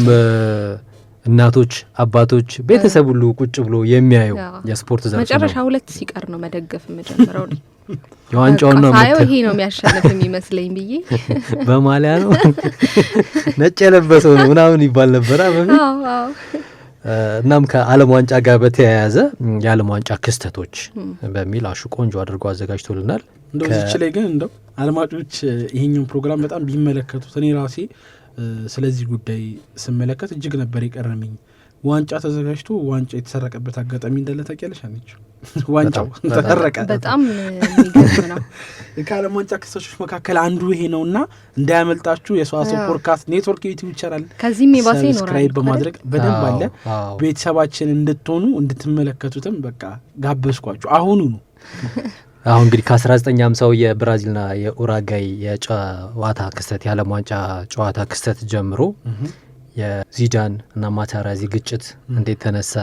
እናቶች፣ አባቶች፣ ቤተሰብ ሁሉ ቁጭ ብሎ የሚያየው የስፖርት ዘርፍ ነው። መጨረሻ 2 ሲቀር ነው መደገፍ የምጀምረው። የዋንጫውን ነው ሳየው ይሄ ነው የሚያሸንፍ የሚመስለኝ ብዬ በማሊያ ነው ነጭ የለበሰው ነው ምናምን ይባል ነበር በፊት። እናም ከዓለም ዋንጫ ጋር በተያያዘ የዓለም ዋንጫ ክስተቶች በሚል አሹ ቆንጆ አድርጎ አዘጋጅቶልናል። እንደው እዚች ላይ ግን እንደው አድማጮች ይሄኛውን ፕሮግራም በጣም ቢመለከቱት እኔ ራሴ ስለዚህ ጉዳይ ስመለከት እጅግ ነበር የቀረመኝ። ዋንጫ ተዘጋጅቶ ዋንጫ የተሰረቀበት አጋጣሚ እንዳለ ታውቂያለሽ? አንቺው ዋንጫው ተሰረቀ። በጣም የሚገርም ነው። ከዓለም ዋንጫ ክስተቶች መካከል አንዱ ይሄ ነውና እንዳያመልጣችሁ የሰዋሰው ፖድካስት ኔትወርክ ዩቲዩብ ቻናል ከዚህም የባሰ ይኖራል ሰብስክራይብ በማድረግ በደንብ አለ ቤተሰባችን እንድትሆኑ እንድትመለከቱትም በቃ ጋበዝኳችሁ። አሁኑ ነው አሁን እንግዲህ ከ1950 የብራዚልና የኡራጋይ የጨዋታ ክስተት የዓለም ዋንጫ ጨዋታ ክስተት ጀምሮ የዚዳን እና ማታራዚ ግጭት እንዴት ተነሳ፣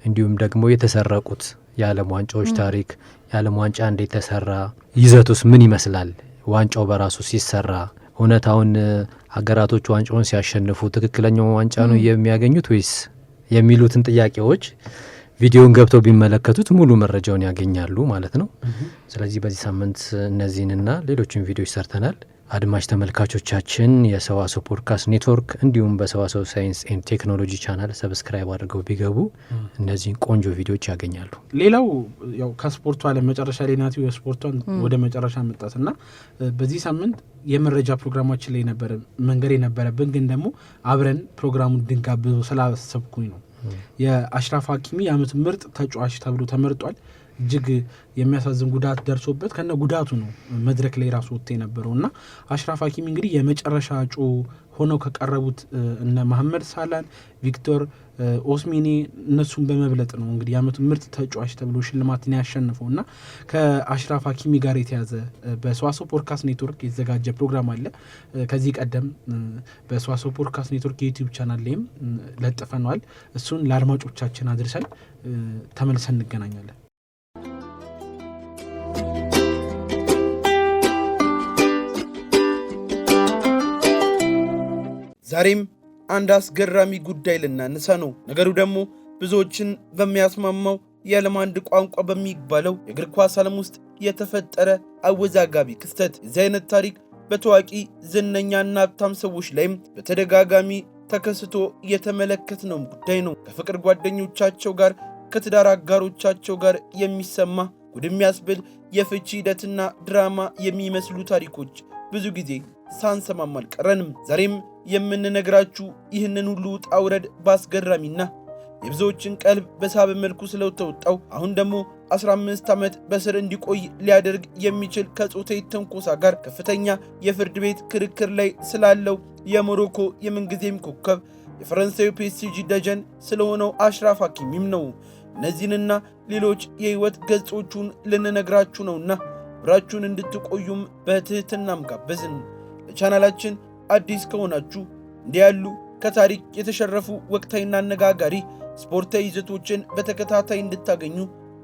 እንዲሁም ደግሞ የተሰረቁት የዓለም ዋንጫዎች ታሪክ፣ የዓለም ዋንጫ እንዴት ተሰራ፣ ይዘቱስ ምን ይመስላል፣ ዋንጫው በራሱ ሲሰራ እውነታውን ሀገራቶች ዋንጫውን ሲያሸንፉ ትክክለኛው ዋንጫ ነው የሚያገኙት ወይስ የሚሉትን ጥያቄዎች ቪዲዮን ገብተው ቢመለከቱት ሙሉ መረጃውን ያገኛሉ ማለት ነው። ስለዚህ በዚህ ሳምንት እነዚህንና ሌሎችን ቪዲዮዎች ሰርተናል። አድማጭ ተመልካቾቻችን የሰዋሰው ፖድካስት ኔትወርክ እንዲሁም በሰዋሰው ሳይንስ ኤንድ ቴክኖሎጂ ቻናል ሰብስክራይብ አድርገው ቢገቡ እነዚህን ቆንጆ ቪዲዮዎች ያገኛሉ። ሌላው ያው ከስፖርቱ አለ መጨረሻ ላይ ናት የስፖርቷን ወደ መጨረሻ መጣትና በዚህ ሳምንት የመረጃ ፕሮግራማችን ላይ ነበር መንገር የነበረብን ግን ደግሞ አብረን ፕሮግራሙን እንድንጋብዘው ስላሰብኩኝ ነው። የአሽራፍ ሀኪሚ የዓመቱ ምርጥ ተጫዋች ተብሎ ተመርጧል። እጅግ የሚያሳዝን ጉዳት ደርሶበት ከነ ጉዳቱ ነው መድረክ ላይ ራሱ ወጥቶ የነበረውና አሽራፍ ሀኪሚ እንግዲህ የመጨረሻ እጩ ሆነው ከቀረቡት እነ መሐመድ ሳላን ቪክቶር ኦስሚኒ እነሱን በመብለጥ ነው እንግዲህ የዓመቱ ምርጥ ተጫዋች ተብሎ ሽልማትን ያሸነፈውና ከአሽራፍ ሀኪሚ ጋር የተያዘ በሰዋሰው ፖድካስት ኔትወርክ የተዘጋጀ ፕሮግራም አለ። ከዚህ ቀደም በሰዋሰው ፖድካስት ኔትወርክ የዩቲዩብ ቻናል ላይም ለጥፈናል። እሱን ለአድማጮቻችን አድርሰን ተመልሰን እንገናኛለን። ዛሬም አንድ አስገራሚ ጉዳይ ልናነሳ ነው። ነገሩ ደግሞ ብዙዎችን በሚያስማማው የዓለም አንድ ቋንቋ በሚባለው የእግር ኳስ ዓለም ውስጥ የተፈጠረ አወዛጋቢ ክስተት። የዚህ አይነት ታሪክ በታዋቂ ዝነኛና ሀብታም ሰዎች ላይም በተደጋጋሚ ተከስቶ የተመለከትነው ጉዳይ ነው። ከፍቅር ጓደኞቻቸው ጋር ከትዳር አጋሮቻቸው ጋር የሚሰማ ጉድ የሚያስብል የፍቺ ሂደትና ድራማ የሚመስሉ ታሪኮች ብዙ ጊዜ ሳንሰማም አልቀረንም። ዛሬም የምንነግራችሁ ይህንን ሁሉ ውጣ ውረድ ባስገራሚና የብዙዎችን ቀልብ በሳበ መልኩ ስለተወጣው አሁን ደግሞ 15 ዓመት በስር እንዲቆይ ሊያደርግ የሚችል ከጾታዊ ትንኮሳ ጋር ከፍተኛ የፍርድ ቤት ክርክር ላይ ስላለው የሞሮኮ የምንጊዜም ኮከብ የፈረንሳዩ ፒኤስጂ ደጀን ስለሆነው አሽራፍ ሀኪሚም ነው። እነዚህንና ሌሎች የህይወት ገጾቹን ልንነግራችሁ ነውና ብራችሁን እንድትቆዩም በትህትናም ጋበዝን። ለቻናላችን አዲስ ከሆናችሁ እንዲህ ያሉ ከታሪክ የተሸረፉ ወቅታዊና አነጋጋሪ ስፖርታዊ ይዘቶችን በተከታታይ እንድታገኙ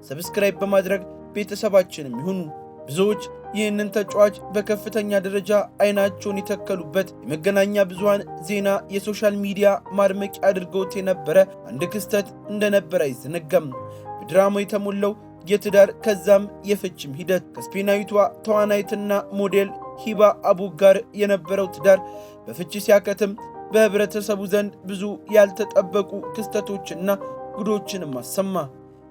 ሰብስክራይብ በማድረግ ቤተሰባችንም ይሁኑ። ብዙዎች ይህንን ተጫዋች በከፍተኛ ደረጃ አይናቸውን የተከሉበት የመገናኛ ብዙሃን ዜና የሶሻል ሚዲያ ማድመቂያ አድርገውት የነበረ አንድ ክስተት እንደነበረ አይዘነጋም። በድራማ የተሞላው የትዳር ከዛም የፍችም ሂደት ከስፔናዊቷ ተዋናይትና ሞዴል ሂባ አቡግ ጋር የነበረው ትዳር በፍቺ ሲያከትም በህብረተሰቡ ዘንድ ብዙ ያልተጠበቁ ክስተቶችና ጉዶችንም አሰማ።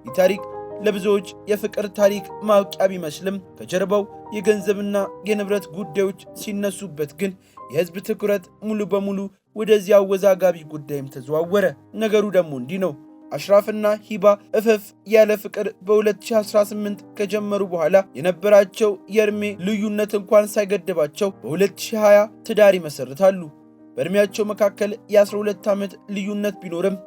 ይህ ታሪክ ለብዙዎች የፍቅር ታሪክ ማውቂያ ቢመስልም ከጀርባው የገንዘብና የንብረት ጉዳዮች ሲነሱበት ግን የህዝብ ትኩረት ሙሉ በሙሉ ወደዚያ አወዛጋቢ ጉዳይም ተዘዋወረ። ነገሩ ደግሞ እንዲህ ነው። አሽራፍና ሂባ እፈፍ ያለ ፍቅር በ2018 ከጀመሩ በኋላ የነበራቸው የእድሜ ልዩነት እንኳን ሳይገድባቸው በ2020 ትዳር ይመሰርታሉ። በእድሜያቸው መካከል የ12 ዓመት ልዩነት ቢኖርም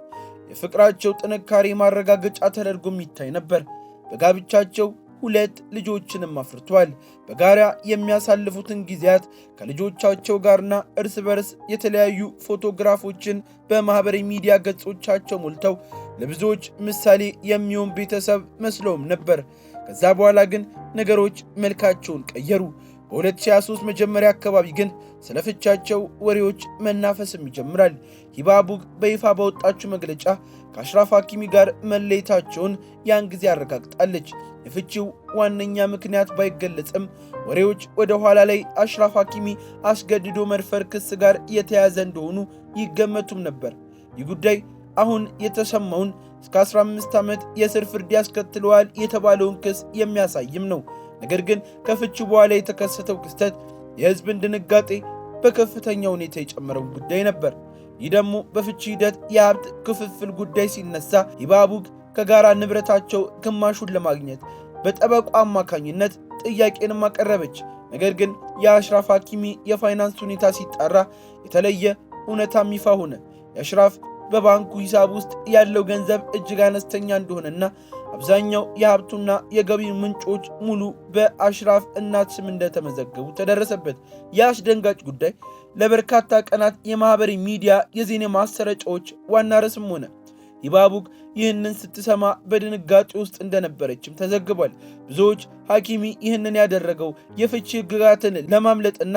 የፍቅራቸው ጥንካሬ ማረጋገጫ ተደርጎም ይታይ ነበር። በጋብቻቸው 2 ልጆችንም አፍርተዋል። በጋራ የሚያሳልፉትን ጊዜያት ከልጆቻቸው ጋርና እርስ በርስ የተለያዩ ፎቶግራፎችን በማህበራዊ ሚዲያ ገጾቻቸው ሞልተው ለብዙዎች ምሳሌ የሚሆን ቤተሰብ መስለውም ነበር። ከዛ በኋላ ግን ነገሮች መልካቸውን ቀየሩ። በ2023 መጀመሪያ አካባቢ ግን ስለ ፍቻቸው ወሬዎች መናፈስም ይጀምራል። ሂባ አቡግ በይፋ ባወጣችው መግለጫ ከአሽራፍ ሀኪሚ ጋር መለየታቸውን ያን ጊዜ አረጋግጣለች። የፍቺው ዋነኛ ምክንያት ባይገለጽም ወሬዎች ወደ ኋላ ላይ አሽራፍ ሀኪሚ አስገድዶ መድፈር ክስ ጋር የተያዘ እንደሆኑ ይገመቱም ነበር። ይህ ጉዳይ አሁን የተሰማውን እስከ 15 ዓመት የእስር ፍርድ ያስከትለዋል የተባለውን ክስ የሚያሳይም ነው። ነገር ግን ከፍቺው በኋላ የተከሰተው ክስተት የህዝብን ድንጋጤ በከፍተኛ ሁኔታ የጨመረው ጉዳይ ነበር። ይህ ደግሞ በፍቺ ሂደት የሀብት ክፍፍል ጉዳይ ሲነሳ ሂባ አቡግ ከጋራ ንብረታቸው ግማሹን ለማግኘት በጠበቋ አማካኝነት ጥያቄንም አቀረበች። ነገር ግን የአሽራፍ ሀኪሚ የፋይናንስ ሁኔታ ሲጣራ የተለየ እውነታም ይፋ ሆነ። የአሽራፍ በባንኩ ሂሳብ ውስጥ ያለው ገንዘብ እጅግ አነስተኛ እንደሆነና አብዛኛው የሀብቱና የገቢ ምንጮች ሙሉ በአሽራፍ እናት ስም እንደተመዘገቡ ተደረሰበት። የአስደንጋጭ ጉዳይ ለበርካታ ቀናት የማህበራዊ ሚዲያ የዜና ማሰራጫዎች ዋና ርዕስም ሆነ። ሂባ አቡግ ይህንን ስትሰማ በድንጋጤ ውስጥ እንደነበረችም ተዘግቧል። ብዙዎች ሀኪሚ ይህንን ያደረገው የፍቺ ሕግጋትን ለማምለጥና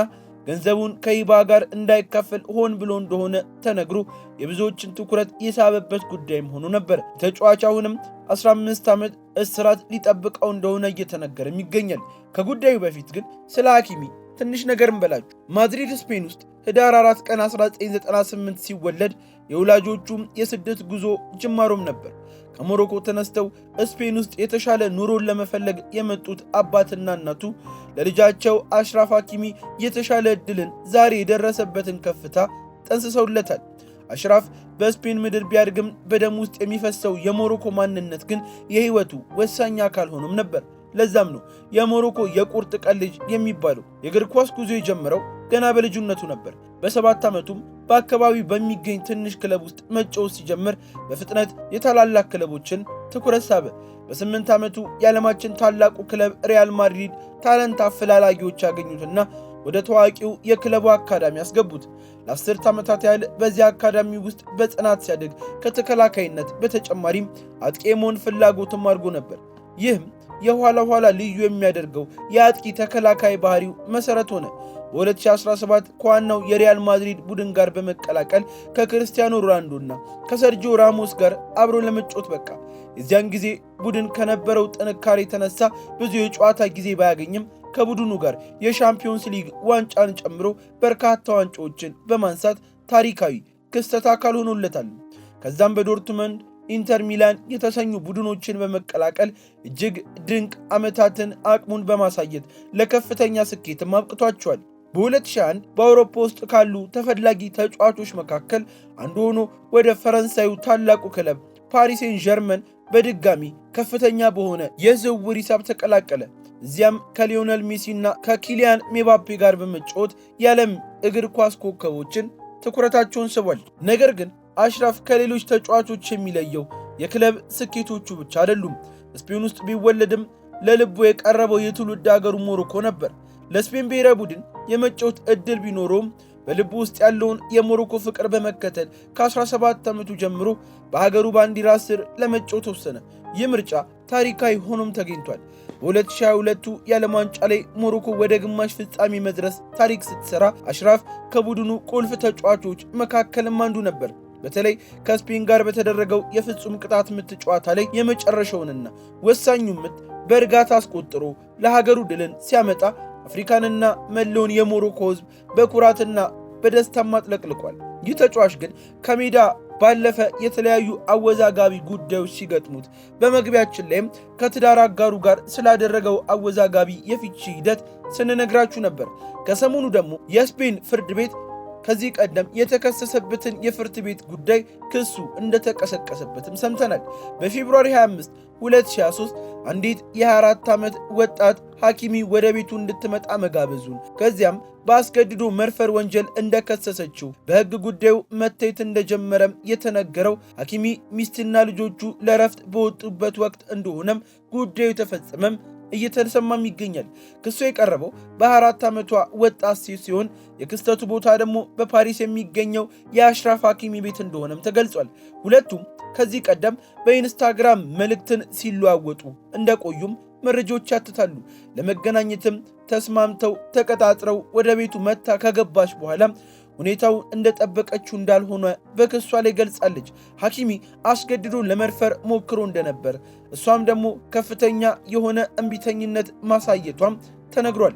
ገንዘቡን ከሂባ ጋር እንዳይካፈል ሆን ብሎ እንደሆነ ተነግሮ የብዙዎችን ትኩረት የሳበበት ጉዳይም ሆኖ ነበር። ተጫዋች አሁንም 15 ዓመት እስራት ሊጠብቀው እንደሆነ እየተነገረም ይገኛል። ከጉዳዩ በፊት ግን ስለ ሀኪሚ ትንሽ ነገርም በላችሁ። ማድሪድ ስፔን ውስጥ ህዳር 4 ቀን 1998 ሲወለድ የወላጆቹም የስደት ጉዞ ጅማሮም ነበር። ከሞሮኮ ተነስተው ስፔን ውስጥ የተሻለ ኑሮን ለመፈለግ የመጡት አባትና እናቱ ለልጃቸው አሽራፍ ሀኪሚ የተሻለ ዕድልን ዛሬ የደረሰበትን ከፍታ ጠንስሰውለታል። አሽራፍ በስፔን ምድር ቢያድግም በደም ውስጥ የሚፈሰው የሞሮኮ ማንነት ግን የህይወቱ ወሳኝ አካል ሆኖም ነበር። ለዛም ነው የሞሮኮ የቁርጥ ቀን ልጅ የሚባለው። የእግር ኳስ ጉዞ የጀመረው ገና በልጅነቱ ነበር። በ7 ዓመቱም በአካባቢው በሚገኝ ትንሽ ክለብ ውስጥ መጫወት ሲጀምር በፍጥነት የታላላቅ ክለቦችን ትኩረት ሳበ። በ8 ዓመቱ የዓለማችን ታላቁ ክለብ ሪያል ማድሪድ ታለንት አፈላላጊዎች ያገኙትና ወደ ታዋቂው የክለቡ አካዳሚ ያስገቡት። ለ10 ዓመታት ያህል በዚያ አካዳሚ ውስጥ በጽናት ሲያድግ ከተከላካይነት በተጨማሪም አጥቂ የመሆን ፍላጎትም አድርጎ ነበር። ይህም የኋላ ኋላ ልዩ የሚያደርገው የአጥቂ ተከላካይ ባህሪው መሰረት ሆነ። በ2017 ከዋናው የሪያል ማድሪድ ቡድን ጋር በመቀላቀል ከክርስቲያኖ ሮናልዶና ከሰርጂዮ ራሞስ ጋር አብሮ ለመጫወት በቃ። የዚያን ጊዜ ቡድን ከነበረው ጥንካሬ የተነሳ ብዙ የጨዋታ ጊዜ ባያገኝም ከቡድኑ ጋር የሻምፒዮንስ ሊግ ዋንጫን ጨምሮ በርካታ ዋንጫዎችን በማንሳት ታሪካዊ ክስተት አካል ሆኖለታል። ከዛም በዶርትመንድ፣ ኢንተር ሚላን የተሰኙ ቡድኖችን በመቀላቀል እጅግ ድንቅ ዓመታትን አቅሙን በማሳየት ለከፍተኛ ስኬትም አብቅቷቸዋል። በ2001 በአውሮፓ ውስጥ ካሉ ተፈላጊ ተጫዋቾች መካከል አንዱ ሆኖ ወደ ፈረንሳዩ ታላቁ ክለብ ፓሪስ ሴን ዠርመን በድጋሚ ከፍተኛ በሆነ የዝውውር ሂሳብ ተቀላቀለ። እዚያም ከሊዮኔል ሜሲና ከኪሊያን ሜባፔ ጋር በመጫወት የዓለም እግር ኳስ ኮከቦችን ትኩረታቸውን ስቧል። ነገር ግን አሽራፍ ከሌሎች ተጫዋቾች የሚለየው የክለብ ስኬቶቹ ብቻ አይደሉም። ስፔን ውስጥ ቢወለድም ለልቡ የቀረበው የትውልድ ሀገሩ ሞሮኮ ነበር። ለስፔን ብሔራዊ ቡድን የመጫወት ዕድል ቢኖረውም በልቡ ውስጥ ያለውን የሞሮኮ ፍቅር በመከተል ከ17 ዓመቱ ጀምሮ በሀገሩ ባንዲራ ስር ለመጫወት ወሰነ። ይህ ምርጫ ታሪካዊ ሆኖም ተገኝቷል። በ2022 የዓለም ዋንጫ ላይ ሞሮኮ ወደ ግማሽ ፍጻሜ መድረስ ታሪክ ስትሰራ አሽራፍ ከቡድኑ ቁልፍ ተጫዋቾች መካከልም አንዱ ነበር። በተለይ ከስፔን ጋር በተደረገው የፍጹም ቅጣት ምት ጨዋታ ላይ የመጨረሻውንና ወሳኙ ምት በእርጋታ አስቆጥሮ ለሀገሩ ድልን ሲያመጣ አፍሪካንና መላውን የሞሮኮ ሕዝብ በኩራትና በደስታ አጥለቅልቋል። ይህ ተጫዋች ግን ከሜዳ ባለፈ የተለያዩ አወዛጋቢ ጉዳዮች ሲገጥሙት በመግቢያችን ላይም ከትዳር አጋሩ ጋር ስላደረገው አወዛጋቢ የፍቺ ሂደት ስንነግራችሁ ነበር። ከሰሞኑ ደግሞ የስፔን ፍርድ ቤት ከዚህ ቀደም የተከሰሰበትን የፍርድ ቤት ጉዳይ ክሱ እንደተቀሰቀሰበትም ሰምተናል። በፌብሩዋሪ 25 2023 አንዲት የ24 ዓመት ወጣት ሐኪሚ ወደ ቤቱ እንድትመጣ መጋበዙን ከዚያም በአስገድዶ መድፈር ወንጀል እንደከሰሰችው በሕግ ጉዳዩ መታየት እንደጀመረም የተነገረው ሐኪሚ ሚስትና ልጆቹ ለረፍት በወጡበት ወቅት እንደሆነም ጉዳዩ ተፈጸመም እየተሰማም ይገኛል። ክሱ የቀረበው በ24 ዓመቷ ወጣት ሴት ሲሆን የክስተቱ ቦታ ደግሞ በፓሪስ የሚገኘው የአሽራፍ ሐኪሚ ቤት እንደሆነም ተገልጿል። ሁለቱም ከዚህ ቀደም በኢንስታግራም መልእክትን ሲለዋወጡ እንደቆዩም መረጃዎች ያትታሉ። ለመገናኘትም ተስማምተው ተቀጣጥረው ወደ ቤቱ መታ ከገባች በኋላ ሁኔታው እንደጠበቀችው እንዳልሆነ በክሷ ላይ ገልጻለች። ሐኪሚ አስገድዶ ለመድፈር ሞክሮ እንደነበር እሷም ደግሞ ከፍተኛ የሆነ እምቢተኝነት ማሳየቷም ተነግሯል።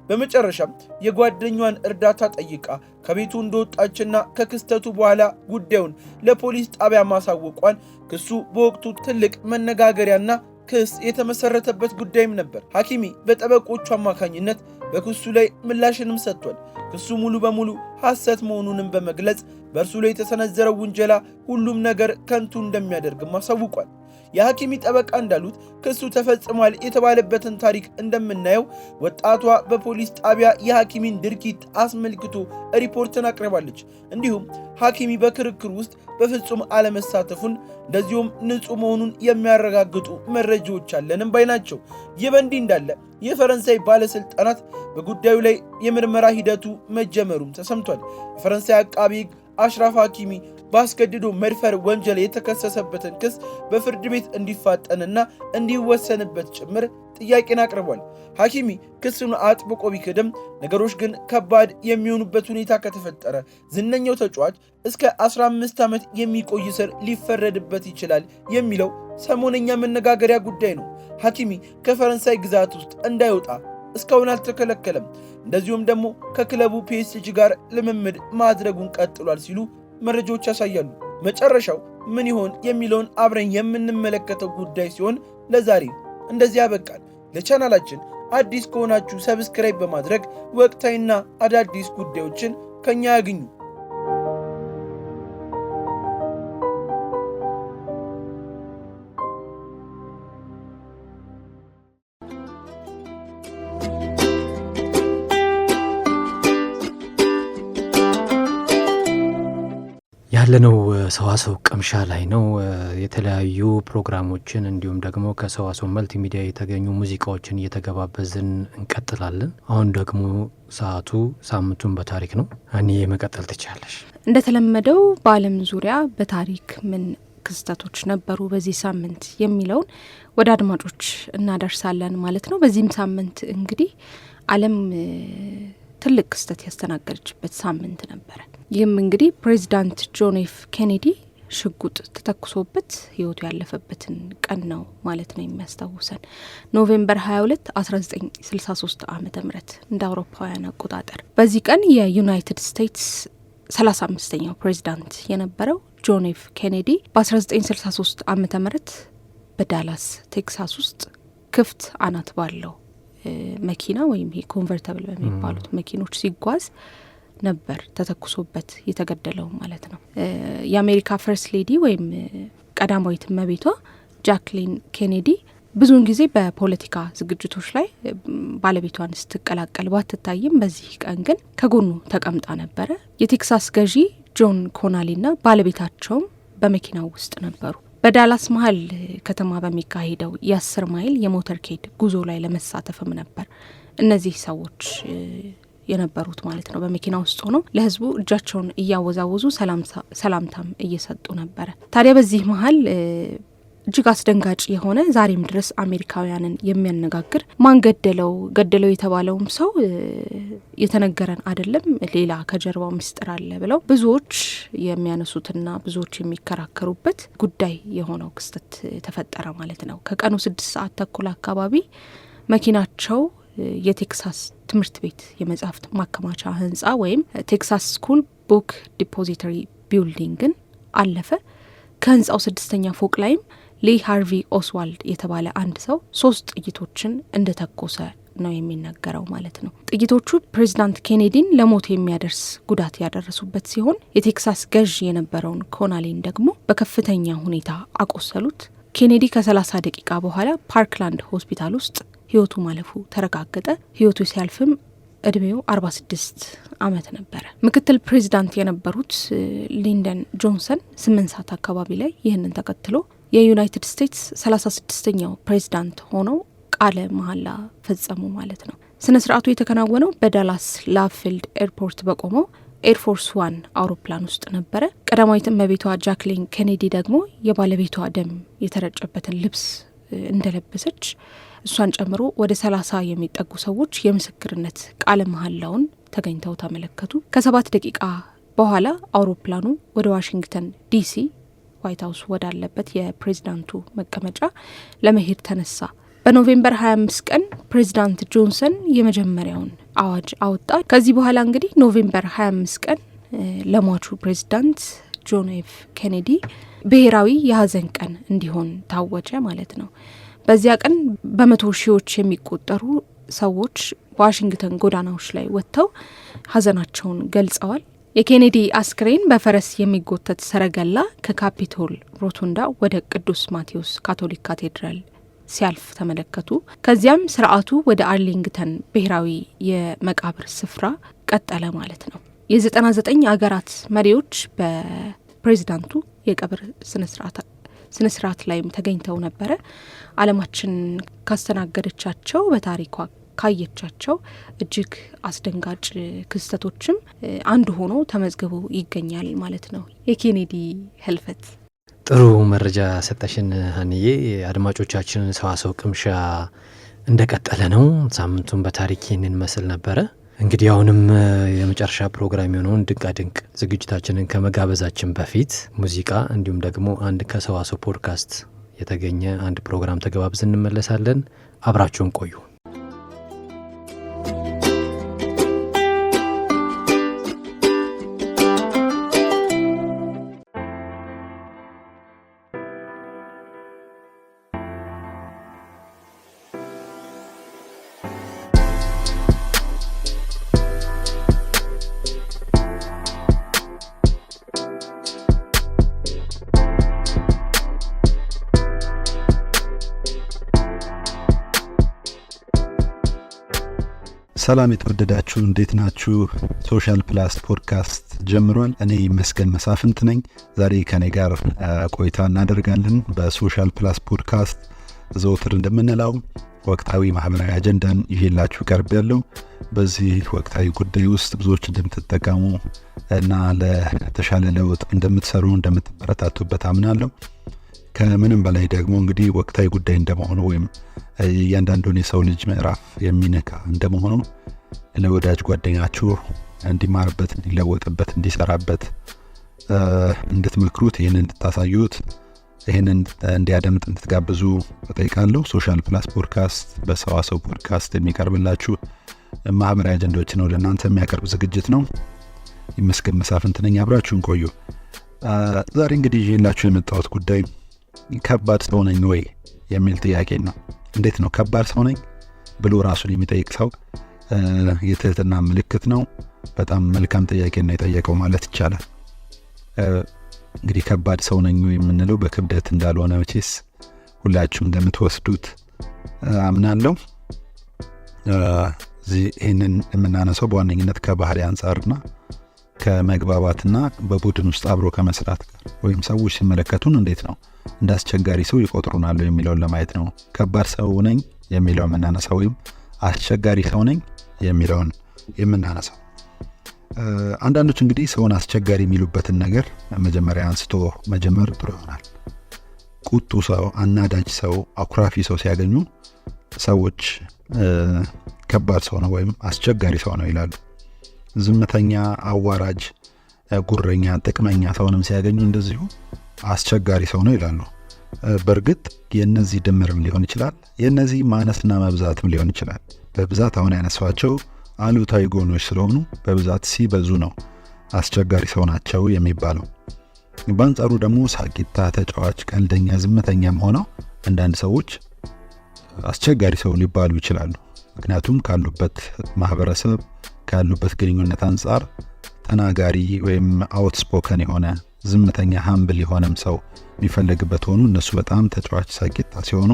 በመጨረሻም የጓደኛዋን እርዳታ ጠይቃ ከቤቱ እንደወጣችና ከክስተቱ በኋላ ጉዳዩን ለፖሊስ ጣቢያ ማሳወቋን ክሱ በወቅቱ ትልቅ መነጋገሪያና ክስ የተመሰረተበት ጉዳይም ነበር። ሐኪሚ በጠበቆቹ አማካኝነት በክሱ ላይ ምላሽንም ሰጥቷል። ክሱ ሙሉ በሙሉ ሐሰት መሆኑንም በመግለጽ በእርሱ ላይ የተሰነዘረው ውንጀላ ሁሉም ነገር ከንቱ እንደሚያደርግም አሳውቋል። የሐኪሚ ጠበቃ እንዳሉት ክሱ ተፈጽሟል የተባለበትን ታሪክ እንደምናየው ወጣቷ በፖሊስ ጣቢያ የሐኪሚን ድርጊት አስመልክቶ ሪፖርትን አቅርባለች። እንዲሁም ሐኪሚ በክርክር ውስጥ በፍጹም አለመሳተፉን እንደዚሁም ንጹሕ መሆኑን የሚያረጋግጡ መረጃዎች አለንም ባይ ናቸው። ይህ በእንዲህ እንዳለ የፈረንሳይ ባለሥልጣናት በጉዳዩ ላይ የምርመራ ሂደቱ መጀመሩም ተሰምቷል። የፈረንሳይ አቃቢ ሕግ አሽራፍ ሐኪሚ በአስገድዶ መድፈር ወንጀል የተከሰሰበትን ክስ በፍርድ ቤት እንዲፋጠንና እንዲወሰንበት ጭምር ጥያቄን አቅርቧል። ሐኪሚ ክሱን አጥብቆ ቢክድም ነገሮች ግን ከባድ የሚሆኑበት ሁኔታ ከተፈጠረ ዝነኛው ተጫዋች እስከ 15 ዓመት የሚቆይ እስር ሊፈረድበት ይችላል የሚለው ሰሞነኛ መነጋገሪያ ጉዳይ ነው። ሐኪሚ ከፈረንሳይ ግዛት ውስጥ እንዳይወጣ እስካሁን አልተከለከለም። እንደዚሁም ደግሞ ከክለቡ ፒኤስጂ ጋር ልምምድ ማድረጉን ቀጥሏል ሲሉ መረጃዎች ያሳያሉ። መጨረሻው ምን ይሆን የሚለውን አብረን የምንመለከተው ጉዳይ ሲሆን ለዛሬ እንደዚህ ያበቃል። ለቻናላችን አዲስ ከሆናችሁ ሰብስክራይብ በማድረግ ወቅታዊና አዳዲስ ጉዳዮችን ከኛ ያግኙ። ያለነው ሰዋሰው ቅምሻ ላይ ነው። የተለያዩ ፕሮግራሞችን እንዲሁም ደግሞ ከሰዋሰው መልቲሚዲያ የተገኙ ሙዚቃዎችን እየተገባበዝን እንቀጥላለን። አሁን ደግሞ ሰዓቱ ሳምንቱን በታሪክ ነው። እኔ መቀጠል ትችላለሽ። እንደተለመደው በዓለም ዙሪያ በታሪክ ምን ክስተቶች ነበሩ በዚህ ሳምንት የሚለውን ወደ አድማጮች እናደርሳለን ማለት ነው። በዚህም ሳምንት እንግዲህ ዓለም ትልቅ ክስተት ያስተናገደችበት ሳምንት ነበረ። ይህም እንግዲህ ፕሬዚዳንት ጆን ኤፍ ኬኔዲ ሽጉጥ ተተኩሶበት ህይወቱ ያለፈበትን ቀን ነው ማለት ነው የሚያስታውሰን። ኖቬምበር 22 1963 ዓመተ ምህረት እንደ አውሮፓውያን አቆጣጠር። በዚህ ቀን የዩናይትድ ስቴትስ 35ኛው ፕሬዚዳንት የነበረው ጆን ኤፍ ኬኔዲ በ1963 ዓመተ ምህረት በዳላስ ቴክሳስ ውስጥ ክፍት አናት ባለው መኪና ወይም ይሄ ኮንቨርተብል በሚባሉት መኪኖች ሲጓዝ ነበር ተተኩሶበት የተገደለው ማለት ነው። የአሜሪካ ፈርስት ሌዲ ወይም ቀዳማዊት እመቤቷ ጃክሊን ኬኔዲ ብዙውን ጊዜ በፖለቲካ ዝግጅቶች ላይ ባለቤቷን ስትቀላቀል ባትታይም በዚህ ቀን ግን ከጎኑ ተቀምጣ ነበረ። የቴክሳስ ገዢ ጆን ኮናሊና ባለቤታቸውም በመኪናው ውስጥ ነበሩ። በዳላስ መሀል ከተማ በሚካሄደው የ10 ማይል የሞተርኬድ ጉዞ ላይ ለመሳተፍም ነበር እነዚህ ሰዎች የነበሩት ማለት ነው። በመኪና ውስጥ ሆነው ለህዝቡ እጃቸውን እያወዛወዙ ሰላምታም እየሰጡ ነበረ። ታዲያ በዚህ መሀል እጅግ አስደንጋጭ የሆነ ዛሬም ድረስ አሜሪካውያንን የሚያነጋግር ማን ገደለው የተባለውም ሰው የተነገረን አይደለም፣ ሌላ ከጀርባው ምስጢር አለ ብለው ብዙዎች የሚያነሱትና ብዙዎች የሚከራከሩበት ጉዳይ የሆነው ክስተት ተፈጠረ ማለት ነው። ከቀኑ 6 ሰዓት ተኩል አካባቢ መኪናቸው የቴክሳስ ትምህርት ቤት የመጽሐፍት ማከማቻ ህንጻ ወይም ቴክሳስ ስኩል ቡክ ዲፖዚተሪ ቢልዲንግን አለፈ። ከህንጻው 6ኛ ፎቅ ላይም ሊ ሃርቪ ኦስዋልድ የተባለ አንድ ሰው 3 ጥይቶችን እንደተኮሰ ነው የሚነገረው ማለት ነው። ጥይቶቹ ፕሬዚዳንት ኬኔዲን ለሞት የሚያደርስ ጉዳት ያደረሱበት ሲሆን የቴክሳስ ገዥ የነበረውን ኮናሊን ደግሞ በከፍተኛ ሁኔታ አቆሰሉት። ኬኔዲ ከ30 ደቂቃ በኋላ ፓርክላንድ ሆስፒታል ውስጥ ህይወቱ ማለፉ ተረጋገጠ። ህይወቱ ሲያልፍም እድሜው 46 ዓመት ነበረ። ምክትል ፕሬዚዳንት የነበሩት ሊንደን ጆንሰን 8 ሰዓት አካባቢ ላይ ይህንን ተከትሎ የዩናይትድ ስቴትስ 36ኛው ፕሬዚዳንት ሆነው ቃለ መሐላ ፈጸሙ ማለት ነው። ስነ ስርዓቱ የተከናወነው በዳላስ ላቭፊልድ ኤርፖርት በቆመው ኤርፎርስ 1 አውሮፕላን ውስጥ ነበረ። ቀዳማዊት እመቤቷ ጃክሊን ኬኔዲ ደግሞ የባለቤቷ ደም የተረጨበትን ልብስ እንደለበሰች እሷን ጨምሮ ወደ 30 የሚጠጉ ሰዎች የምስክርነት ቃለ መሐላውን ተገኝተው ተመለከቱ። ከ7 ደቂቃ በኋላ አውሮፕላኑ ወደ ዋሽንግተን ዲሲ ዋይት ሀውስ ወዳለበት የፕሬዚዳንቱ መቀመጫ ለመሄድ ተነሳ። በኖቬምበር 25 ቀን ፕሬዚዳንት ጆንሰን የመጀመሪያውን አዋጅ አወጣ። ከዚህ በኋላ እንግዲህ ኖቬምበር 25 ቀን ለሟቹ ፕሬዚዳንት ጆን ኤፍ ኬኔዲ ብሔራዊ የሀዘን ቀን እንዲሆን ታወጀ ማለት ነው። በዚያ ቀን በመቶ ሺዎች የሚቆጠሩ ሰዎች በዋሽንግተን ጎዳናዎች ላይ ወጥተው ሀዘናቸውን ገልጸዋል። የኬኔዲ አስክሬን በፈረስ የሚጎተት ሰረገላ ከካፒቶል ሮቱንዳ ወደ ቅዱስ ማቴዎስ ካቶሊክ ካቴድራል ሲያልፍ ተመለከቱ። ከዚያም ስርዓቱ ወደ አርሊንግተን ብሔራዊ የመቃብር ስፍራ ቀጠለ ማለት ነው። የ99 አገራት መሪዎች በፕሬዚዳንቱ የቀብር ስነስርዓት ላይም ተገኝተው ነበረ። ዓለማችን ካስተናገደቻቸው በታሪኳ ካየቻቸው እጅግ አስደንጋጭ ክስተቶችም አንዱ ሆኖ ተመዝግቦ ይገኛል ማለት ነው የኬኔዲ ህልፈት። ጥሩ መረጃ ሰጠሽን ሀንዬ። አድማጮቻችን ሰዋሰው ቅምሻ እንደቀጠለ ነው። ሳምንቱን በታሪክ ይህንን መስል ነበረ። እንግዲህ አሁንም የመጨረሻ ፕሮግራም የሆነውን ድንቃድንቅ ዝግጅታችንን ከመጋበዛችን በፊት ሙዚቃ እንዲሁም ደግሞ አንድ ከሰዋሰው ፖድካስት የተገኘ አንድ ፕሮግራም ተገባብዝ እንመለሳለን። አብራችሁን ቆዩ። ሰላም የተወደዳችሁ እንዴት ናችሁ? ሶሻል ፕላስ ፖድካስት ጀምሯል። እኔ መስገን መሳፍንት ነኝ። ዛሬ ከኔ ጋር ቆይታ እናደርጋለን። በሶሻል ፕላስ ፖድካስት ዘወትር እንደምንለው ወቅታዊ ማህበራዊ አጀንዳን ይዤላችሁ ቀርብ ያለው በዚህ ወቅታዊ ጉዳይ ውስጥ ብዙዎች እንደምትጠቀሙ እና ለተሻለ ለውጥ እንደምትሰሩ እንደምትበረታቱበት አምናለሁ። ከምንም በላይ ደግሞ እንግዲህ ወቅታዊ ጉዳይ እንደመሆኑ ወይም እያንዳንዱን የሰው ልጅ ምዕራፍ የሚነካ እንደመሆኑ ለወዳጅ ጓደኛችሁ እንዲማርበት፣ እንዲለወጥበት፣ እንዲሰራበት እንድትመክሩት፣ ይህንን እንድታሳዩት፣ ይህንን እንዲያደምጥ እንድትጋብዙ እጠይቃለሁ። ሶሻል ፕላስ ፖድካስት በሰዋሰው ፖድካስት የሚቀርብላችሁ ማህበራዊ አጀንዳዎችን ወደ እናንተ የሚያቀርብ ዝግጅት ነው። ይመስገን መሳፍንት ነኝ። አብራችሁን ቆዩ። ዛሬ እንግዲህ ይዤላችሁ የመጣሁት ጉዳይ ከባድ ሰው ነኝ ወይ የሚል ጥያቄ ነው። እንዴት ነው ከባድ ሰው ነኝ ብሎ ራሱን የሚጠይቅ ሰው የትህትና ምልክት ነው። በጣም መልካም ጥያቄ ነው የጠየቀው ማለት ይቻላል። እንግዲህ ከባድ ሰው ነኝ የምንለው በክብደት እንዳልሆነ መቼስ ሁላችሁም እንደምትወስዱት አምናለሁ። ይህንን የምናነሳው በዋነኝነት ከባህሪ አንጻርና ከመግባባትና በቡድን ውስጥ አብሮ ከመስራት ጋር ወይም ሰዎች ሲመለከቱን እንዴት ነው እንደ አስቸጋሪ ሰው ይቆጥሩናል የሚለውን ለማየት ነው። ከባድ ሰው ነኝ የሚለው የምናነሳው ወይም አስቸጋሪ ሰው ነኝ የሚለውን የምናነሳው። አንዳንዶች እንግዲህ ሰውን አስቸጋሪ የሚሉበትን ነገር መጀመሪያ አንስቶ መጀመር ጥሩ ይሆናል። ቁጡ ሰው፣ አናዳጅ ሰው፣ አኩራፊ ሰው ሲያገኙ ሰዎች ከባድ ሰው ነው ወይም አስቸጋሪ ሰው ነው ይላሉ። ዝምተኛ፣ አዋራጅ፣ ጉረኛ፣ ጥቅመኛ ሰውንም ሲያገኙ እንደዚሁ አስቸጋሪ ሰው ነው ይላሉ። በእርግጥ የነዚህ ድምርም ሊሆን ይችላል፣ የነዚህ ማነስና መብዛትም ሊሆን ይችላል። በብዛት አሁን ያነሷቸው አሉታዊ ጎኖች ስለሆኑ በብዛት ሲበዙ ነው አስቸጋሪ ሰው ናቸው የሚባለው። በአንጻሩ ደግሞ ሳቂታ፣ ተጫዋች፣ ቀልደኛ፣ ዝምተኛም ሆነው አንዳንድ ሰዎች አስቸጋሪ ሰው ሊባሉ ይችላሉ። ምክንያቱም ካሉበት ማህበረሰብ ካሉበት ግንኙነት አንጻር ተናጋሪ ወይም አውትስፖከን የሆነ ዝምተኛ ሃምብል የሆነም ሰው የሚፈልግበት ሆኑ። እነሱ በጣም ተጫዋች ሳቂታ ሲሆኑ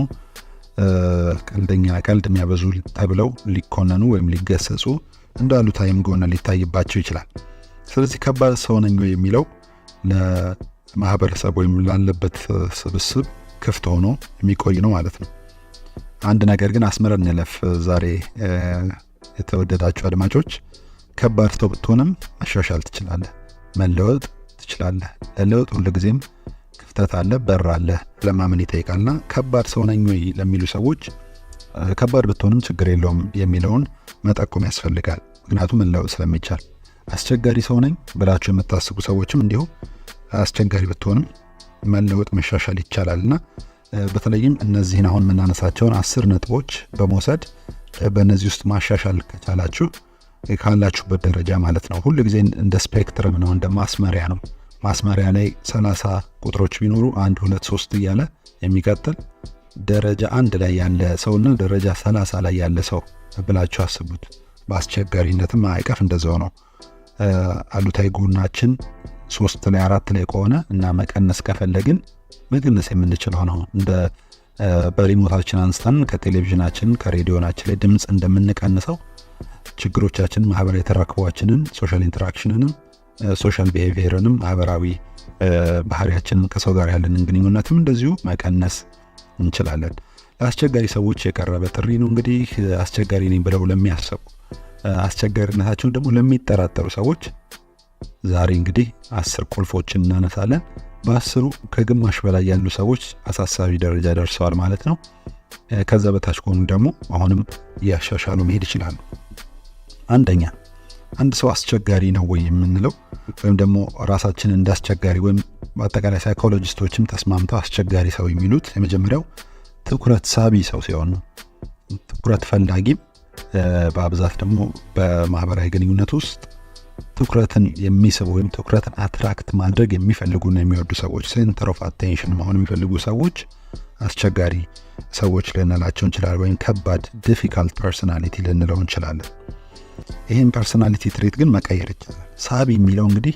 ቀልደኛ፣ ቀልድ የሚያበዙ ተብለው ሊኮነኑ ወይም ሊገሰጹ እንዳሉታዊም ጎን ሊታይባቸው ይችላል። ስለዚህ ከባድ ሰው ነኝ የሚለው ለማህበረሰብ ወይም ላለበት ስብስብ ክፍት ሆኖ የሚቆይ ነው ማለት ነው። አንድ ነገር ግን አስመረን እንለፍ። ዛሬ የተወደዳችሁ አድማጮች ከባድ ሰው ብትሆንም መሻሻል ትችላለህ፣ መለወጥ ትችላለህ። ለለውጥ ሁልጊዜም ክፍተት አለ፣ በር አለ ለማመን ይጠይቃልና ከባድ ሰው ነኝ ወይ ለሚሉ ሰዎች ከባድ ብትሆንም ችግር የለውም የሚለውን መጠቆም ያስፈልጋል። ምክንያቱም መለወጥ ስለሚቻል። አስቸጋሪ ሰው ነኝ ብላችሁ የምታስቡ ሰዎችም እንዲሁ አስቸጋሪ ብትሆንም መለወጥ መሻሻል ይቻላልና በተለይም እነዚህን አሁን የምናነሳቸውን 10 ነጥቦች በመውሰድ በእነዚህ ውስጥ ማሻሻል ከቻላችሁ ካላችሁበት ደረጃ ማለት ነው። ሁሉ ጊዜ እንደ ስፔክትረም ነው፣ እንደ ማስመሪያ ነው። ማስመሪያ ላይ 30 ቁጥሮች ቢኖሩ 1 2 3 እያለ የሚቀጥል ደረጃ 1 ላይ ያለ ሰውና ደረጃ 30 ላይ ያለ ሰው ብላችሁ አስቡት። በአስቸጋሪነትም ማዕቀፍ እንደዛው ነው። አሉታዊ ጎናችን 3 ላይ 4 ላይ ከሆነ እና መቀነስ ከፈለግን መቀነስ የምንችለው ነው። እንደ በሪሞታችን አንስተን ከቴሌቪዥናችን ከሬዲዮናችን ላይ ድምፅ እንደምንቀንሰው ችግሮቻችን፣ ማህበራዊ ተራክቧችንን፣ ሶሻል ኢንተራክሽንንም፣ ሶሻል ቢሄቪየርንም፣ ማህበራዊ ባህሪያችንን፣ ከሰው ጋር ያለንን ግንኙነትም እንደዚሁ መቀነስ እንችላለን። ለአስቸጋሪ ሰዎች የቀረበ ጥሪ ነው። እንግዲህ አስቸጋሪ ነኝ ብለው ለሚያስቡ፣ አስቸጋሪነታቸውን ደግሞ ለሚጠራጠሩ ሰዎች ዛሬ እንግዲህ 10 ቁልፎችን እናነሳለን። በ10ሩ ከግማሽ በላይ ያሉ ሰዎች አሳሳቢ ደረጃ ደርሰዋል ማለት ነው። ከዛ በታች ከሆኑ ደግሞ አሁንም እያሻሻሉ መሄድ ይችላሉ። አንደኛ፣ አንድ ሰው አስቸጋሪ ነው ወይ የምንለው ወይም ደግሞ ራሳችንን እንዳስቸጋሪ ወይም በአጠቃላይ ሳይኮሎጂስቶችም ተስማምተው አስቸጋሪ ሰው የሚሉት የመጀመሪያው ትኩረት ሳቢ ሰው ሲሆን ነው። ትኩረት ፈላጊም በአብዛት ደግሞ በማህበራዊ ግንኙነት ውስጥ ትኩረትን የሚስቡ ወይም ትኩረትን አትራክት ማድረግ የሚፈልጉና የሚወዱ ሰዎች፣ ሴንተር ኦፍ አቴንሽን መሆን የሚፈልጉ ሰዎች አስቸጋሪ ሰዎች ልንላቸው እንችላለን። ወይም ከባድ ዲፊካልት ፐርሶናሊቲ ልንለው እንችላለን። ይህን ፐርሶናሊቲ ትሬት ግን መቀየር ይቻላል። ሳቢ የሚለው እንግዲህ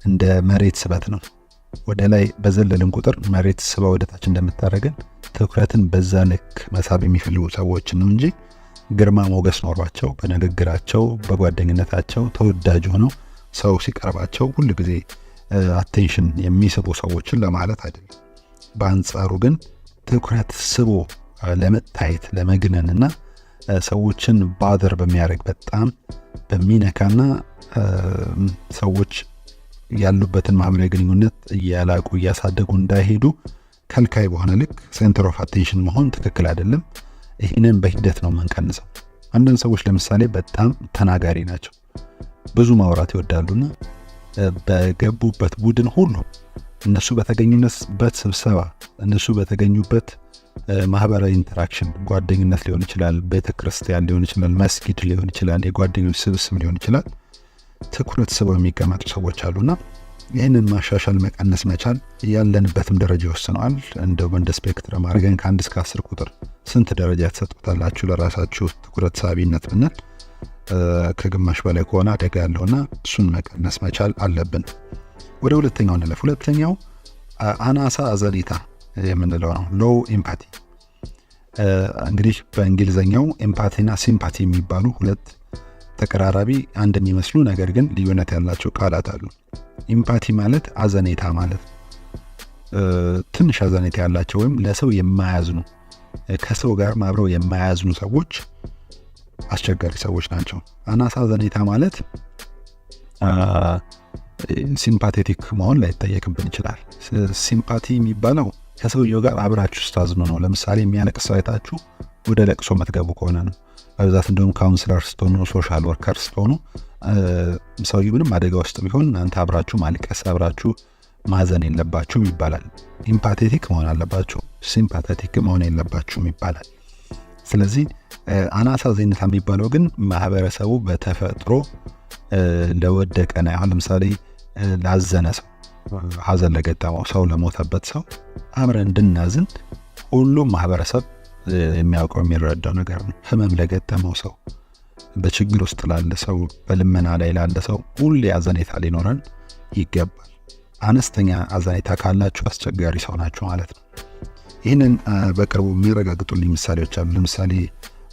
እንደ መሬት ስበት ነው። ወደ ላይ በዘለልን ቁጥር መሬት ስባ ወደ ታች እንደምታደርገን ትኩረትን በዛ ልክ መሳብ የሚፈልጉ ሰዎች ነው እንጂ ግርማ ሞገስ ኖሯቸው በንግግራቸው በጓደኝነታቸው ተወዳጅ ሆነው ሰው ሲቀርባቸው ሁሉ ጊዜ አቴንሽን የሚስቡ ሰዎችን ለማለት አይደለም። በአንጻሩ ግን ትኩረት ስቦ ለመታየት ለመግነንና ሰዎችን ባደር በሚያደርግ በጣም በሚነካና ሰዎች ያሉበትን ማህበራዊ ግንኙነት እያላቁ እያሳደጉ እንዳይሄዱ ከልካይ በሆነ ልክ ሴንተር ኦፍ አቴንሽን መሆን ትክክል አይደለም። ይህንን በሂደት ነው የምንቀንሰው። አንዳንድ ሰዎች ለምሳሌ በጣም ተናጋሪ ናቸው፣ ብዙ ማውራት ይወዳሉና በገቡበት ቡድን ሁሉ እነሱ በተገኙበት ስብሰባ እነሱ በተገኙበት ማህበራዊ ኢንተራክሽን ጓደኝነት ሊሆን ይችላል፣ ቤተክርስቲያን ሊሆን ይችላል፣ መስጊድ ሊሆን ይችላል፣ የጓደኞች ስብስብ ሊሆን ይችላል፣ ትኩረት ስበው የሚቀመጡ ሰዎች አሉና ይህንን ማሻሻል መቀነስ መቻል ያለንበትም ደረጃ ይወስነዋል። እንደው እንደ ስፔክትረም አድርገን ከ1 እስከ 10 ቁጥር ስንት ደረጃ ተሰጥቶታላችሁ ለራሳችሁ ትኩረት ሳቢነት ብንል ከግማሽ በላይ ከሆነ አደጋ ያለውና እሱን መቀነስ መቻል አለብን። ወደ ሁለተኛው እንለፍ። ሁለተኛው አናሳ አዘኔታ የምንለው ነው፣ ሎው ኤምፓቲ። እንግዲህ በእንግሊዘኛው ኤምፓቲና ሲምፓቲ የሚባሉ ሁለት ተቀራራቢ አንድ የሚመስሉ ነገር ግን ልዩነት ያላቸው ቃላት አሉ። ኤምፓቲ ማለት አዘኔታ ማለት ትንሽ አዘኔታ ያላቸው ወይም ለሰው የማያዝኑ ከሰው ጋር ማብረው የማያዝኑ ሰዎች አስቸጋሪ ሰዎች ናቸው። አናሳ አዘኔታ ማለት ሲምፓቴቲክ መሆን ላይጠየቅብን ይችላል። ሲምፓቲ የሚባለው ከሰውየው ጋር አብራችሁ ስታዝኑ ነው። ለምሳሌ የሚያለቅስ ሰው አይታችሁ ወደ ለቅሶ መትገቡ ከሆነ ነው። በብዛት እንደውም ካውንስለር ስትሆኑ፣ ሶሻል ወርከር ስትሆኑ ሰውየው ምንም አደጋ ውስጥ ቢሆን እናንተ አብራችሁ ማልቀስ አብራችሁ ማዘን የለባችሁም ይባላል። ኢምፓቴቲክ መሆን አለባችሁ፣ ሲምፓቴቲክ መሆን የለባችሁም ይባላል። ስለዚህ አናሳ አዘኔታ የሚባለው ግን ማህበረሰቡ በተፈጥሮ ለወደቀ ነው። አሁን ለምሳሌ ላዘነ ሰው፣ ሀዘን ለገጠመው ሰው፣ ለሞተበት ሰው አብረን እንድናዝን ሁሉም ማህበረሰብ የሚያውቀው የሚረዳው ነገር ነው። ህመም ለገጠመው ሰው፣ በችግር ውስጥ ላለ ሰው፣ በልመና ላይ ላለ ሰው ሁሌ አዘኔታ ሊኖረን ይገባል። አነስተኛ አዘኔታ ካላችሁ አስቸጋሪ ሰው ናችሁ ማለት ነው። ይህንን በቅርቡ የሚረጋግጡልኝ ምሳሌዎች አሉ። ለምሳሌ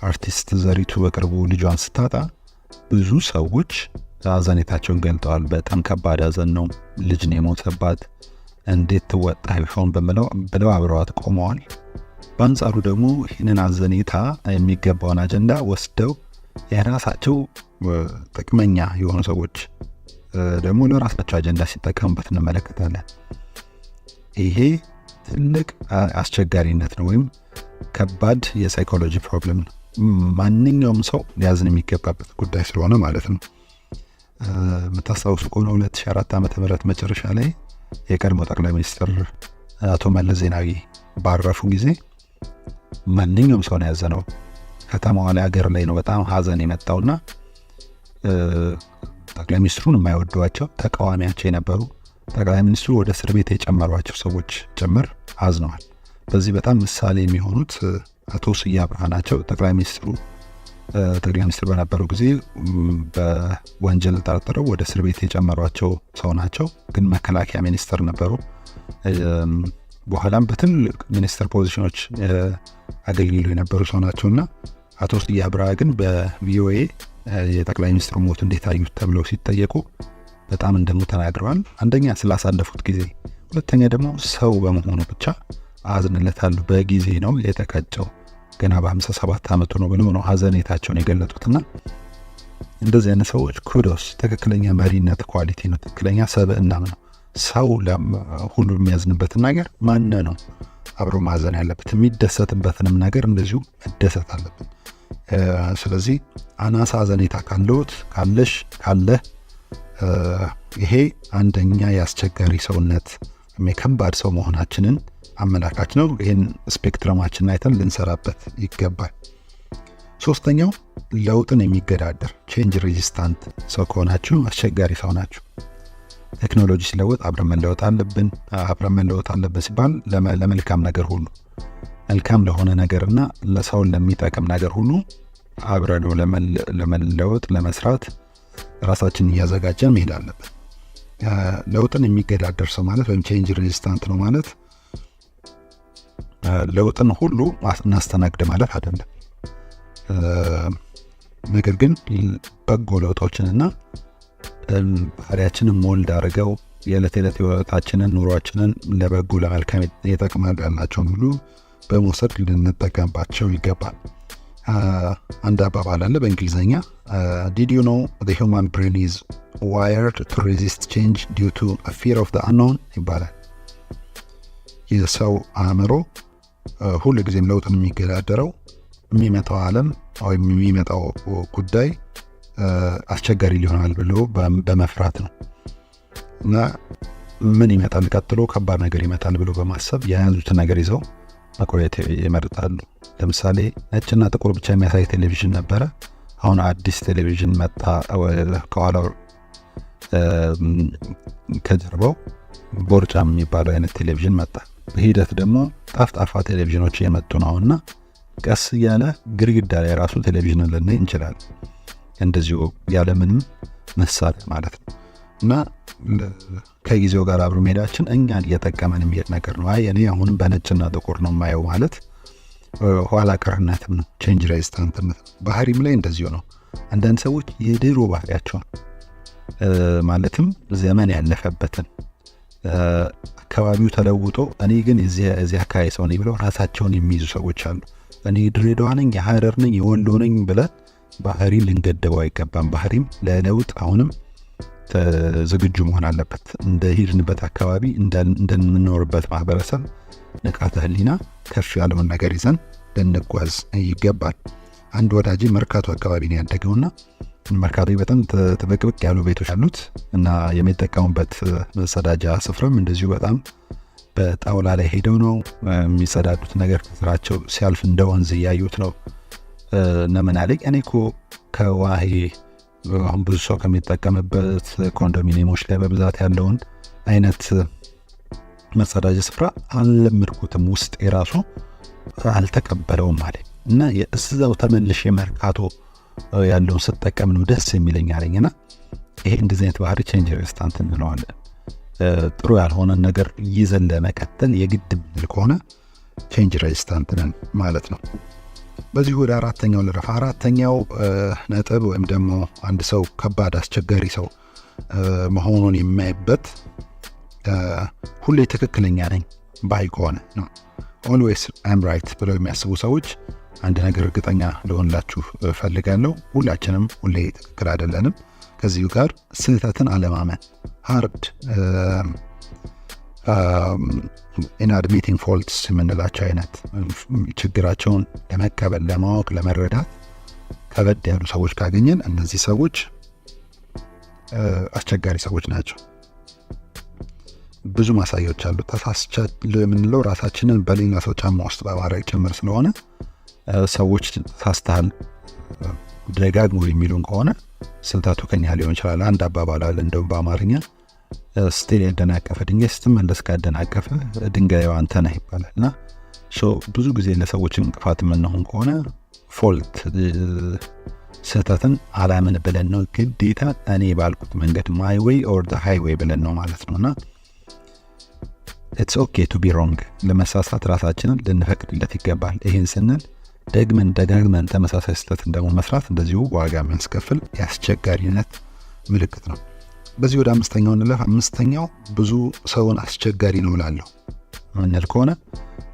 አርቲስት ዘሪቱ በቅርቡ ልጇን ስታጣ ብዙ ሰዎች አዘኔታቸውን ገልጠዋል። በጣም ከባድ ሀዘን ነው፣ ልጅ ነው የሞተባት፣ እንዴት ትወጣ ይሆን ብለው አብረዋት ቆመዋል። በአንጻሩ ደግሞ ይህንን አዘኔታ የሚገባውን አጀንዳ ወስደው የራሳቸው ጥቅመኛ የሆኑ ሰዎች ደግሞ ለራሳቸው አጀንዳ ሲጠቀሙበት እንመለከታለን። ይሄ ትልቅ አስቸጋሪነት ነው፣ ወይም ከባድ የሳይኮሎጂ ፕሮብለም ነው። ማንኛውም ሰው ሊያዝን የሚገባበት ጉዳይ ስለሆነ ማለት ነው። የምታስታውሱ ከሆነ 2004 ዓ.ም መጨረሻ ላይ የቀድሞ ጠቅላይ ሚኒስትር አቶ መለስ ዜናዊ ባረፉ ጊዜ ማንኛውም ሰው ነው ያዘነው። ከተማዋ ላይ ሀገር ላይ ነው በጣም ሀዘን የመጣውና ጠቅላይ ሚኒስትሩን የማይወዷቸው ተቃዋሚያቸው የነበሩ ጠቅላይ ሚኒስትሩ ወደ እስር ቤት የጨመሯቸው ሰዎች ጭምር አዝነዋል። በዚህ በጣም ምሳሌ የሚሆኑት አቶ ስዬ አብርሃ ናቸው። ጠቅላይ ሚኒስትር በነበሩ ጊዜ በወንጀል ጠርጥረው ወደ እስር ቤት የጨመሯቸው ሰው ናቸው። ግን መከላከያ ሚኒስትር ነበሩ። በኋላም በትልቅ ሚኒስትር ፖዚሽኖች አገልግሎ የነበሩ ሰው ናቸውና አቶ ስዬ አብርሃ ግን በቪኦኤ የጠቅላይ ሚኒስትሩ ሞት እንዴት አዩት ተብለው ሲጠየቁ በጣም እንደሙ ተናግረዋል። አንደኛ ስላሳለፉት ጊዜ፣ ሁለተኛ ደግሞ ሰው በመሆኑ ብቻ አዝንለታለሁ። በጊዜ ነው የተቀጨው፣ ገና በ57 ዓመቱ ነው ብለው ነው ሀዘኔታቸውን የገለጡትና እንደዚህ አይነት ሰዎች ኩዶስ፣ ትክክለኛ መሪነት ኳሊቲ ነው፣ ትክክለኛ ሰብዕናም ነው። ሰው ሁሉ የሚያዝንበትን ነገር ማነ ነው አብሮ ማዘን ያለበት፣ የሚደሰትበትንም ነገር እንደዚሁ መደሰት አለብን። ስለዚህ አናሳ ሀዘኔታ ካለሽ ካለህ ይሄ አንደኛ የአስቸጋሪ ሰውነት የከባድ ሰው መሆናችንን አመላካች ነው። ይህን ስፔክትረማችንን አይተን ልንሰራበት ይገባል። ሶስተኛው ለውጥን የሚገዳደር ቼንጅ ሬዚስታንት ሰው ከሆናችሁ አስቸጋሪ ሰው ናችሁ። ቴክኖሎጂ ሲለወጥ አብረን መለወጥ አለብን። አብረን መለወጥ አለብን ሲባል ለመልካም ነገር ሁሉ፣ መልካም ለሆነ ነገርና ለሰውን ለሚጠቅም ነገር ሁሉ አብረን ለመለወጥ ለመስራት ራሳችንን እያዘጋጀን መሄድ አለብን። ለውጥን የሚገዳደር ሰው ማለት ወይም ቼንጅ ሬዚስታንት ነው ማለት ለውጥን ሁሉ እናስተናግድ ማለት አይደለም። ነገር ግን በጎ ለውጦችንና ባህሪያችንን ሞልድ አድርገው የዕለት ዕለት ህይወታችንን ኑሯችንን ለበጎ ለመልካም ይጠቅማሉ ያልናቸውን ሁሉ በመውሰድ ልንጠቀምባቸው ይገባል። አንድ አባባል አለ በእንግሊዝኛ did you know the human brain is wired to resist change due to a fear of the unknown ይባላል። የሰው አእምሮ ሁሉ ጊዜም ለውጥን የሚገዳደረው የሚመጣው ዓለም ወይም የሚመጣው ጉዳይ አስቸጋሪ ሊሆናል ብሎ በመፍራት ነው እና ምን ይመጣል ቀጥሎ ከባድ ነገር ይመጣል ብሎ በማሰብ የያዙትን ነገር ይዘው መቆየት ይመርጣሉ። ለምሳሌ ነጭና ጥቁር ብቻ የሚያሳይ ቴሌቪዥን ነበረ። አሁን አዲስ ቴሌቪዥን መጣ። ከኋላው ከጀርባው ቦርጫም የሚባለው አይነት ቴሌቪዥን መጣ። በሂደት ደግሞ ጣፍጣፋ ቴሌቪዥኖች እየመጡ ነውና ቀስ እያለ ግድግዳ ላይ ራሱ ቴሌቪዥን ልናይ እንችላለን። እንደዚሁ ያለምንም መሳሪያ ማለት ነው እና ከጊዜው ጋር አብሮ መሄዳችን እኛን እየጠቀመን የሚሄድ ነገር ነው። እኔ አሁንም በነጭና ጥቁር ነው የማየው ማለት ኋላ ቀርነትም ነው፣ ቼንጅ ሬዚስታንትነት ነው። ባህሪም ላይ እንደዚሁ ነው። አንዳንድ ሰዎች የድሮ ባህሪያቸውን ማለትም ዘመን ያለፈበትን አካባቢው ተለውጦ እኔ ግን እዚህ አካባቢ ሰው ነኝ ብለው ራሳቸውን የሚይዙ ሰዎች አሉ። እኔ ድሬዳዋ ነኝ፣ የሐረር ነኝ፣ የወሎ ነኝ ብለን ባህሪ ልንገደበው አይገባም። ባህሪም ለለውጥ አሁንም ዝግጁ መሆን አለበት። እንደ ሄድንበት አካባቢ እንደምንኖርበት ማህበረሰብ ንቃተ ህሊና ከፍ ያለውን ነገር ይዘን ልንጓዝ ይገባል። አንድ ወዳጅ መርካቶ አካባቢ ነው ያደገውና መርካቶ በጣም ተበቅብቅ ያሉ ቤቶች አሉት እና የሚጠቀሙበት መጸዳጃ ስፍራም እንደዚሁ በጣም በጣውላ ላይ ሄደው ነው የሚጸዳዱት። ነገር ከስራቸው ሲያልፍ እንደ ወንዝ እያዩት ነው እና ምን አለኝ፣ እኔ እኮ ከዋሄ አሁን ብዙ ሰው ከሚጠቀምበት ኮንዶሚኒየሞች ላይ በብዛት ያለውን አይነት መጸዳጃ ስፍራ አልለመድኩትም፣ ውስጥ የራሱ አልተቀበለውም አለኝ እና የእዛው ተመልሼ መርካቶ ያለውን ስጠቀም ነው ደስ የሚለኝ አለኝና ይሄ እንደዚህ አይነት ባህሪ ቼንጅ ሬዚስታንት እንለዋለን። ጥሩ ያልሆነ ነገር ይዘን ለመቀጠል የግድ ምንል ከሆነ ቼንጅ ሬዚስታንት ነን ማለት ነው። በዚህ ወደ አራተኛው ልረፍ። አራተኛው ነጥብ ወይም ደግሞ አንድ ሰው ከባድ አስቸጋሪ ሰው መሆኑን የሚያይበት ሁሌ ትክክለኛ ነኝ ባይ ከሆነ ነው። ኦልዌይስ አም ራይት ብለው የሚያስቡ ሰዎች አንድ ነገር እርግጠኛ ልሆንላችሁ ፈልጋለሁ፣ ሁላችንም ሁሌ ትክክል አይደለንም። ከዚሁ ጋር ስህተትን አለማመን ሃርድ ኢን አድሚቲንግ ፎልትስ የምንላቸው አይነት ችግራቸውን ለመቀበል ለማወቅ ለመረዳት ከበድ ያሉ ሰዎች ካገኘን እነዚህ ሰዎች አስቸጋሪ ሰዎች ናቸው። ብዙ ማሳያዎች አሉ። ተሳስቻለሁ የምንለው ራሳችንን በሌላ ሰው ጫማ ውስጥ በማድረግ ጭምር ስለሆነ ሰዎች ተሳስተሃል ደጋግሞ የሚሉን ከሆነ ስህተቱ ከኛ ሊሆን ይችላል። አንድ አባባል አለ እንደውም በአማርኛ ስቲል ያደናቀፈ ድንጋይ ስትመለስ ካደናቀፈ ድንጋዩ አንተ ነህ ይባላል እና ብዙ ጊዜ ለሰዎች እንቅፋት የምንሆን ከሆነ ፎልት ስህተትን አላምን ብለን ነው ግዴታ እኔ ባልኩት መንገድ ማይ ዌይ ኦር ዘ ሃይዌይ ብለን ነው ማለት ነውና ኢትስ ኦኬ ቱ ቢ ሮንግ ለመሳሳት ራሳችንን ልንፈቅድለት ይገባል። ይህን ስንል ደጋግመን ተመሳሳይ ስህተትን ደግሞ መስራት እንደዚሁ ዋጋ የሚያስከፍል የአስቸጋሪነት ምልክት ነው። በዚህ ወደ አምስተኛው እንለፍ። አምስተኛው ብዙ ሰውን አስቸጋሪ ነው እላለሁ ምንል ከሆነ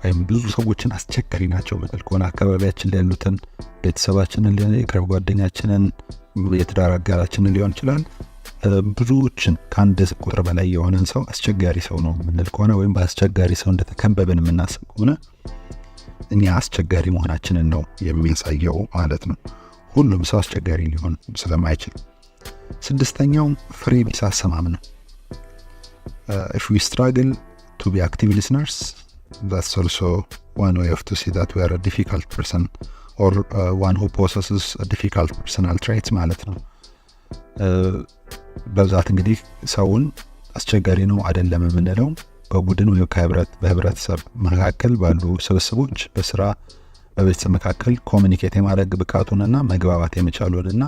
ወይም ብዙ ሰዎችን አስቸጋሪ ናቸው ምንል ከሆነ አካባቢያችን ላይ ያሉትን ቤተሰባችንን፣ የቅርብ ጓደኛችንን፣ የትዳር አጋራችንን ሊሆን ይችላል ብዙዎችን ከአንድ ቁጥር በላይ የሆነን ሰው አስቸጋሪ ሰው ነው ምንል ከሆነ ወይም በአስቸጋሪ ሰው እንደተከበብን የምናስብ ከሆነ እኛ አስቸጋሪ መሆናችንን ነው የሚያሳየው ማለት ነው። ሁሉም ሰው አስቸጋሪ ሊሆን ስለማይችል። ስድስተኛው ፍሬ ቢስ አሰማም ነው። if we struggle to be active listeners, that's also one way of to see that we are a difficult person or one who possesses a difficult personal traits ማለት ነው። በብዛት እንግዲህ ሰውን አስቸጋሪ ነው አይደለም የምንለው በቡድን ወይ በህብረተሰብ መካከል ባሉ ስብስቦች፣ በስራ በቤተሰብ መካከል ኮሚኒኬት የማድረግ ብቃቱንና መግባባት የመቻሉንና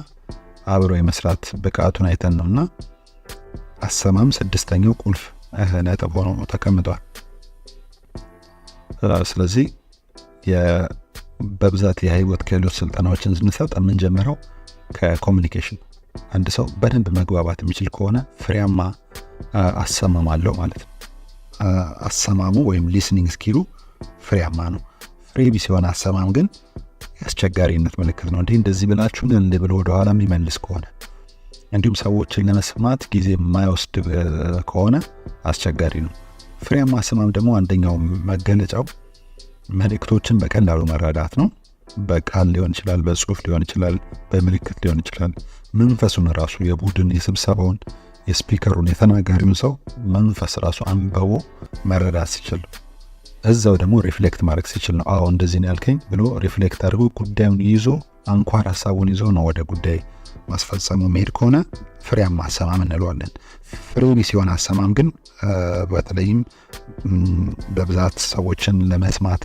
አብሮ የመስራት ብቃቱን አይተን ነውና አሰማም ስድስተኛው ቁልፍ ነጥብ ሆኖ ተቀምጧል። ስለዚህ በብዛት የህይወት ክህሎት ስልጠናዎችን ስንሰጥ የምንጀምረው ከኮሚኒኬሽን። አንድ ሰው በደንብ መግባባት የሚችል ከሆነ ፍሬያማ አሰማም አለው ማለት ነው። አሰማሙ ወይም ሊስኒንግ ስኪሉ ፍሬያማ ነው። ፍሬ ቢስ የሆነ አሰማም ግን አስቸጋሪነት ምልክት ነው። እንደዚህ ብላችሁ ብሎ ወደኋላ የሚመልስ ከሆነ እንዲሁም ሰዎችን ለመስማት ጊዜ የማይወስድ ከሆነ አስቸጋሪ ነው። ፍሬያማ አሰማም ደግሞ አንደኛው መገለጫው መልእክቶችን በቀላሉ መረዳት ነው። በቃል ሊሆን ይችላል፣ በጽሁፍ ሊሆን ይችላል፣ በምልክት ሊሆን ይችላል። መንፈሱን ራሱ የቡድን የስብሰባውን የስፒከሩን የተናጋሪውን ሰው መንፈስ ራሱ አንበቦ መረዳት ሲችል እዛው ደግሞ ሪፍሌክት ማድረግ ሲችል ነው። አዎ እንደዚህ ነው ያልከኝ ብሎ ሪፍሌክት አድርጎ ጉዳዩን ይዞ አንኳር ሀሳቡን ይዞ ነው ወደ ጉዳይ ማስፈጸሙ መሄድ ከሆነ ፍሬያማ አሰማም እንለዋለን። ፍሬ ቢስ የሆነ አሰማም ግን በተለይም በብዛት ሰዎችን ለመስማት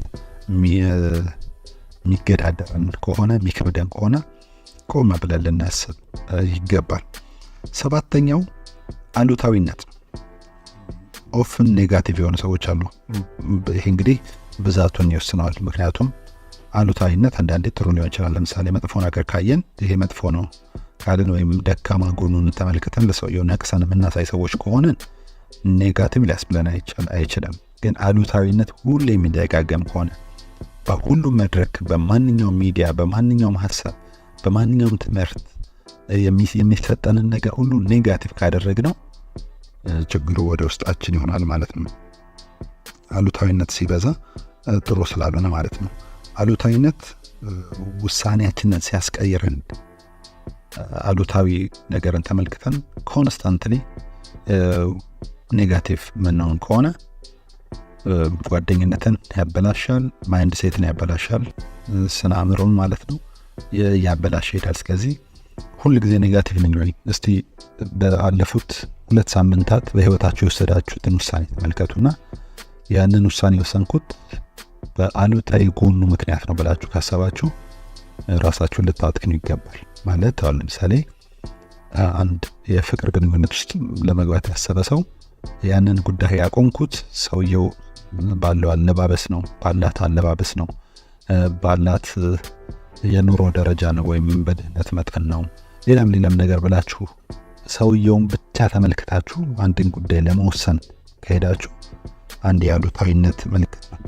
የሚገዳደረን ከሆነ የሚከብደን ከሆነ ቆም ብለን ልናስብ ይገባል። 7ኛው አሉታዊነት። ኦፍን ኔጋቲቭ የሆኑ ሰዎች አሉ። ይሄ እንግዲህ ብዛቱን ይወስነዋል። ምክንያቱም አሉታዊነት አንዳንዴ ጥሩ ሊሆን ይችላል። ለምሳሌ መጥፎ ነገር ካየን ይሄ መጥፎ ነው ካልን ወይም ደካማ ጎኑን ተመልክተን ለሰውየው ነቅሰን የምናሳይ ሰዎች ከሆነን ኔጋቲቭ ሊያስብለን አይችልም። ግን አሉታዊነት ሁሌ የሚደጋገም ከሆነ በሁሉም መድረክ፣ በማንኛውም ሚዲያ፣ በማንኛውም ሀሳብ፣ በማንኛውም ትምህርት የሚሰጠንን ነገር ሁሉ ኔጋቲቭ ካደረግነው ችግሩ ወደ ውስጣችን ይሆናል ማለት ነው። አሉታዊነት ሲበዛ ጥሩ ስላልሆነ ማለት ነው። አሉታዊነት ውሳኔያችንን ሲያስቀይረን፣ አሉታዊ ነገርን ተመልክተን ኮንስታንትሊ ኔጋቲቭ ምንሆን ከሆነ ጓደኝነትን ያበላሻል፣ ማይንድ ሴትን ያበላሻል፣ ስነ አእምሮን ማለት ነው ያበላሽ ይሄዳል። ስለዚህ ሁል ጊዜ ኔጋቲቭ ነኝ ወይ? እስቲ ባለፉት 2 ሳምንታት በህይወታችሁ የወሰዳችሁትን ውሳኔ ተመልከቱና ያንን ውሳኔ የወሰንኩት በአሉታዊ ጎኑ ምክንያት ነው ብላችሁ ካሰባችሁ ራሳችሁን ልታጥኑ ይገባል። ማለት አሁን ለምሳሌ አንድ የፍቅር ግንኙነት ውስጥ ለመግባት ያሰበ ሰው ያንን ጉዳይ ያቆምኩት ሰውየው ባለው አለባበስ ነው፣ ባላት አለባበስ ነው፣ ባላት የኑሮ ደረጃ ነው፣ ወይም በድህነት መጠን ነው፣ ሌላም ነገር ብላችሁ ሰውየውን ብቻ ተመልክታችሁ አንድን ጉዳይ ለመወሰን ከሄዳችሁ አንድ የአሉታዊነት ምልክት ነው።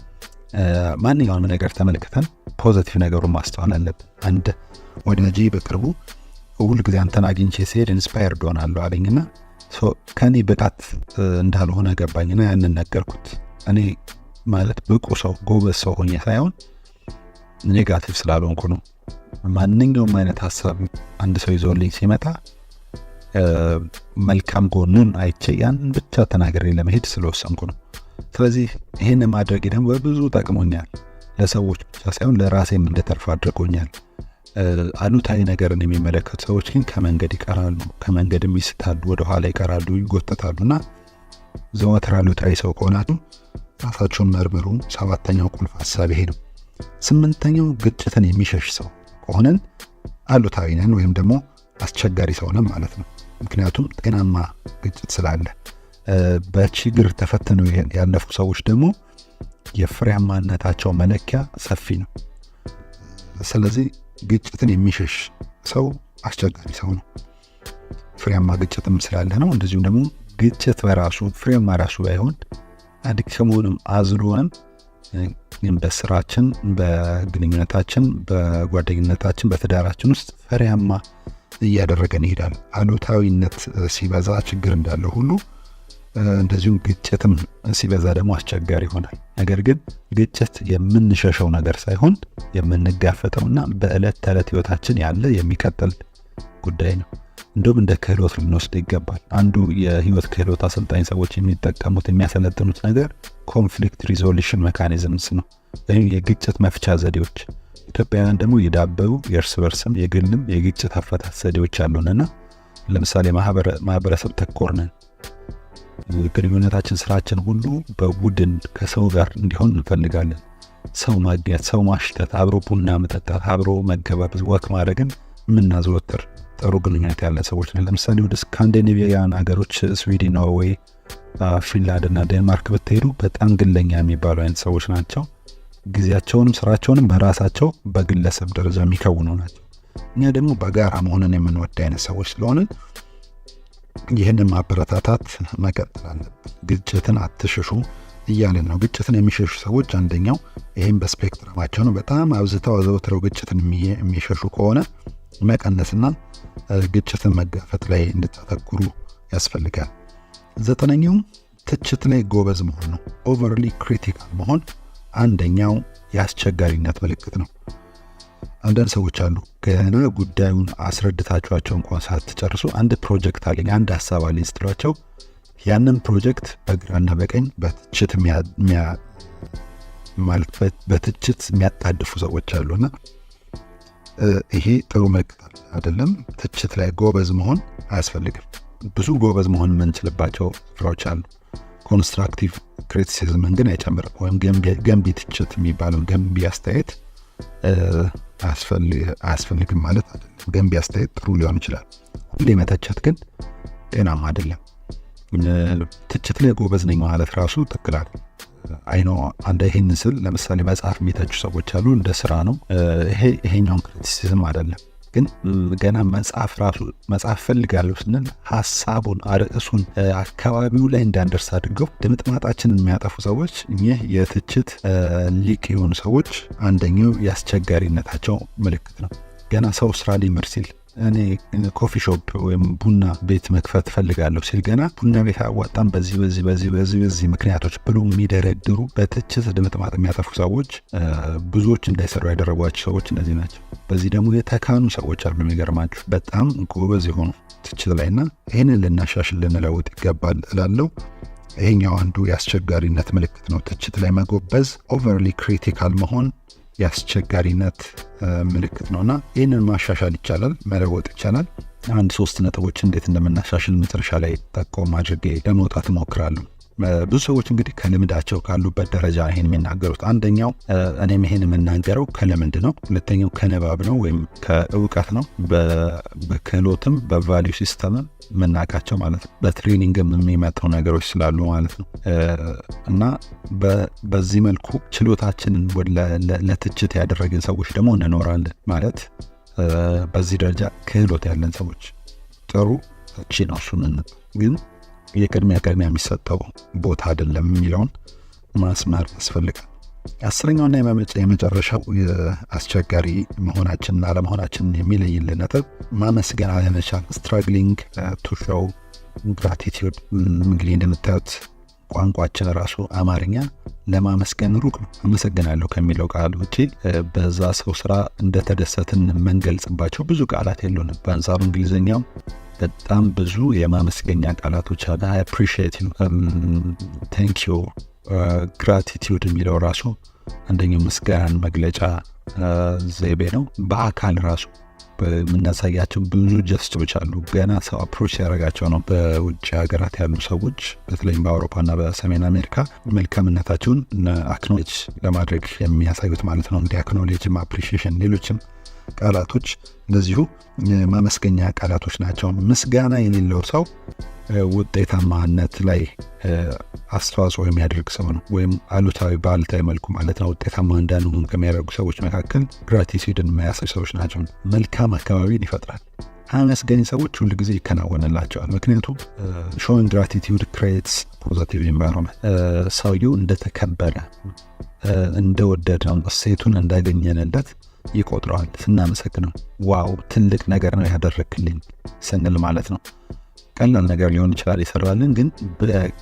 ማንኛውም ነገር ተመልክተን ፖዚቲቭ ነገሩን ማስተዋል አለብን። አንድ ወዳጄ በቅርቡ ሁል ጊዜ አንተን አግኝቼ ሲሄድ ኢንስፓየርድ ሆናለሁ አለኝና ከኔ ብቃት እንዳልሆነ ገባኝና ያንን ነገርኩት። እኔ ማለት ብቁ ሰው ጎበዝ ሰው ሆኜ ሳይሆን ኔጋቲቭ ስላልሆንኩ ነው። ማንኛውም አይነት ሀሳብ አንድ ሰው ይዞልኝ ሲመጣ መልካም ጎኑን አይቼ ያንን ብቻ ተናግሬ ለመሄድ ስለወሰንኩ ነው። ስለዚህ ይህን ማድረግ ደግሞ በብዙ ጠቅሞኛል። ለሰዎች ብቻ ሳይሆን ለራሴም እንደተርፍ አድርጎኛል። አሉታዊ ነገርን የሚመለከቱ ሰዎች ግን ከመንገድ ይቀራሉ፣ ከመንገድም ይስታሉ፣ ወደኋላ ይቀራሉ፣ ይጎተታሉና ዘወትር አሉታዊ ሰው ከሆናችሁ ራሳችሁን መርምሩ። 7ኛው ቁልፍ ሀሳብ ይሄ ነው። 8ኛው ግጭትን የሚሸሽ ሰው ከሆነን አሉታዊ ነን ወይም ደግሞ አስቸጋሪ ሰው ነን ማለት ነው። ምክንያቱም ጤናማ ግጭት ስላለ። በችግር ተፈትነው ያለፉ ሰዎች ደግሞ የፍሬያማነታቸው መለኪያ ሰፊ ነው። ስለዚህ ግጭትን የሚሸሽ ሰው አስቸጋሪ ሰው ነው። ፍሬያማ ግጭትም ስላለ ነው። እንደዚሁም ደግሞ ግጭት በራሱ ፍሬያማ ራሱ ባይሆን አድክሞንም አዝሎንም በስራችን፣ በግንኙነታችን፣ በጓደኝነታችን፣ በትዳራችን ውስጥ ፍሬያማ እያደረገን ይሄዳል። አሉታዊነት ሲበዛ ችግር እንዳለው ሁሉ እንደዚሁም ግጭትም ሲበዛ ደግሞ አስቸጋሪ ይሆናል። ነገር ግን ግጭት የምንሸሸው ነገር ሳይሆን የምንጋፈጠውና በዕለት ተዕለት ህይወታችን ያለ የሚቀጥል ጉዳይ ነው። እንደውም እንደ ክህሎት ልንወስድ ይገባል። አንዱ የህይወት ክህሎት አሰልጣኝ ሰዎች የሚጠቀሙት የሚያሰለጥኑት ነገር ኮንፍሊክት ሪዞሉሽን ሜካኒዝምስ ነው፣ ወይም የግጭት መፍቻ ዘዴዎች። ኢትዮጵያውያን ደግሞ የዳበሩ የእርስ በርስም የግልም የግጭት አፈታት ዘዴዎች አሉንና ለምሳሌ ማህበረሰብ ተኮር ነን። ግንኙነታችን፣ ስራችን ሁሉ በቡድን ከሰው ጋር እንዲሆን እንፈልጋለን። ሰው ማግኘት፣ ሰው ማሽተት፣ አብሮ ቡና መጠጣት፣ አብሮ መገባበዝ፣ ወክ ማድረግን የምናዘወትር ጥሩ ግንኙነት ያለ ሰዎች ነን። ለምሳሌ ወደ ስካንዲኔቪያን ሀገሮች ስዊድን፣ ኖርዌይ፣ ፊንላንድ እና ዴንማርክ ብትሄዱ በጣም ግለኛ የሚባሉ አይነት ሰዎች ናቸው። ጊዜያቸውንም ስራቸውንም በራሳቸው በግለሰብ ደረጃ የሚከውኑ ናቸው። እኛ ደግሞ በጋራ መሆንን የምንወድ አይነት ሰዎች ስለሆንን ይህንን ማበረታታት መቀጠል አለብን። ግጭትን አትሽሹ እያለን ነው። ግጭትን የሚሸሹ ሰዎች አንደኛው ይህም በስፔክትረማቸው ነው። በጣም አብዝተው አዘውትረው ግጭትን የሚሸሹ ከሆነ መቀነስና ግጭትን መጋፈጥ ላይ እንድታተኩሩ ያስፈልጋል። 9ኛው ትችት ላይ ጎበዝ መሆን ነው። ኦቨርሊ ክሪቲካል መሆን አንደኛው የአስቸጋሪነት ምልክት ነው። አንዳንድ ሰዎች አሉ ገና ጉዳዩን አስረድታችኋቸው እንኳን ሳትጨርሱ አንድ ፕሮጀክት አለኝ አንድ ሀሳብ አለኝ ስትሏቸው ያንን ፕሮጀክት በግራና በቀኝ በትችት የሚያጣድፉ ሰዎች አሉና ይሄ ጥሩ ምልክት አይደለም። ትችት ላይ ጎበዝ መሆን አያስፈልግም። ብዙ ጎበዝ መሆን የምንችልባቸው ስራዎች አሉ። ኮንስትራክቲቭ ክሪቲሲዝምን ግን አይጨምርም። ወይም ገንቢ ትችት የሚባለው ገንቢ አስተያየት አያስፈልግም ማለት አይደለም። ገንቢ አስተያየት ጥሩ ሊሆን ይችላል። ሁሌ መተቸት ግን ጤናማ አይደለም። ትችት ላይ ጎበዝ ነኝ ማለት ራሱ ትክክል አይደለም። አይኖ አንድ ይሄን ስል ለምሳሌ መጽሐፍ የሚተቹ ሰዎች አሉ፣ እንደ ስራ ነው። ይሄኛውን ክሪቲሲዝም አይደለም። ግን ገና መጽሐፍ ፈልጋለሁ ስንል ሀሳቡን፣ አርዕሱን፣ አካባቢው ላይ እንዳንደርስ አድርገው ድምጥማጣችንን የሚያጠፉ ሰዎች ይህ የትችት ሊቅ የሆኑ ሰዎች አንደኛው የአስቸጋሪነታቸው ምልክት ነው። ገና ሰው ስራ ሊመር ሲል እኔ ኮፊ ሾፕ ወይም ቡና ቤት መክፈት ፈልጋለሁ ሲል ገና ቡና ቤት አዋጣም በዚህ ምክንያቶች ብሎ የሚደረድሩ በትችት ድምጥማጥ የሚያጠፉ ሰዎች ብዙዎች እንዳይሰሩ ያደረጓቸው ሰዎች እነዚህ ናቸው። በዚህ ደግሞ የተካኑ ሰዎች አሉ። የሚገርማችሁ በጣም ጎበዝ የሆኑ ትችት ላይና ይህንን ልናሻሽል ልንለውጥ ይገባል እላለሁ። ይሄኛው አንዱ የአስቸጋሪነት ምልክት ነው። ትችት ላይ መጎበዝ፣ ኦቨርሊ ክሪቲካል መሆን የአስቸጋሪነት ምልክት ነውና ይህንን ማሻሻል ይቻላል፣ መለወጥ ይቻላል። 3 ነጥቦች እንዴት እንደምናሻሽል መጨረሻ ላይ ጠቆም አድርጌ ለመውጣት እሞክራለሁ። ብዙ ሰዎች እንግዲህ ከልምዳቸው ካሉበት ደረጃ ይሄን የሚናገሩት፣ አንደኛው እኔም ይሄን የምናገረው ከልምድ ነው። ሁለተኛው ከንባብ ነው ወይም ከእውቀት ነው። በክህሎትም በቫሊዩ ሲስተምም የምናውቃቸው ማለት ነው። በትሬኒንግም የሚመጡ ነገሮች ስላሉ ማለት ነው። እና በዚህ መልኩ ችሎታችንን ለትችት ያደረግን ሰዎች ደግሞ እንኖራለን ማለት በዚህ ደረጃ ክህሎት ያለን ሰዎች ጥሩ ተቺ ነው። እሱን ግን የቅድሚያ የሚሰጠው ቦታ አይደለም የሚለውን ማስመር ያስፈልጋል። 10ኛውና የመጨረሻው አስቸጋሪ መሆናችንና አለመሆናችንን የሚለይልን ነጥብ ማመስገን አለመቻል። ስትራግሊንግ ቱ ሾው ግራቲቲዩድ። እንግዲህ እንደምታዩት ቋንቋችን ራሱ አማርኛ ለማመስገን ሩቅ ነው። አመሰግናለሁ ከሚለው ቃል ውጪ በዛ ሰው ስራ እንደተደሰትን መንገልጽባቸው ብዙ ቃላት የሉንም። በአንጻሩ እንግሊዝኛው በጣም ብዙ የማመስገኛ ቃላቶች አሉ። አይ አፕሪሺየት ዩ፣ ቴንክ ዩ፣ ግራቲቲዩድ የሚለው ራሱ አንደኛው ምስጋናን መግለጫ ዘይቤ ነው። በአካል ራሱ በምናሳያቸው ብዙ ጀስቶች አሉ። ገና ሰው አፕሮች ያደረጋቸው ነው። በውጭ ሀገራት ያሉ ሰዎች በተለይም በአውሮፓና በሰሜን አሜሪካ መልካምነታቸውን አክኖሌጅ ለማድረግ የሚያሳዩት ማለት ነው። እንዲ አክኖሌጅም አፕሪሺዬሽን፣ ሌሎችም ቃላቶች እንደዚሁ ማመስገኛ ቃላቶች ናቸው። ምስጋና የሌለው ሰው ውጤታማነት ላይ አስተዋጽኦ የሚያደርግ ሰው ነው፣ ወይም በአሉታዊ መልኩ ማለት ነው። ውጤታማ እንዳንሆን ከሚያደርጉ ሰዎች መካከል ግራቲቲዩድን የሚያሳዩ ሰዎች ናቸው። መልካም አካባቢን ይፈጥራል። አመስጋኝ ሰዎች ሁሉ ጊዜ ይከናወንላቸዋል። ምክንያቱም ሾዊንግ ግራቲቲዩድ ክሬትስ ፖዚቲቭ ኢንቫይሮንመንት። ሰውየው እንደተከበረ እንደወደደው እሴቱን እንዳገኘንለት ይቆጥረዋል። ስናመሰግነው ዋው ትልቅ ነገር ነው ያደረክልኝ ስንል ማለት ነው። ቀላል ነገር ሊሆን ይችላል ይሰራልን፣ ግን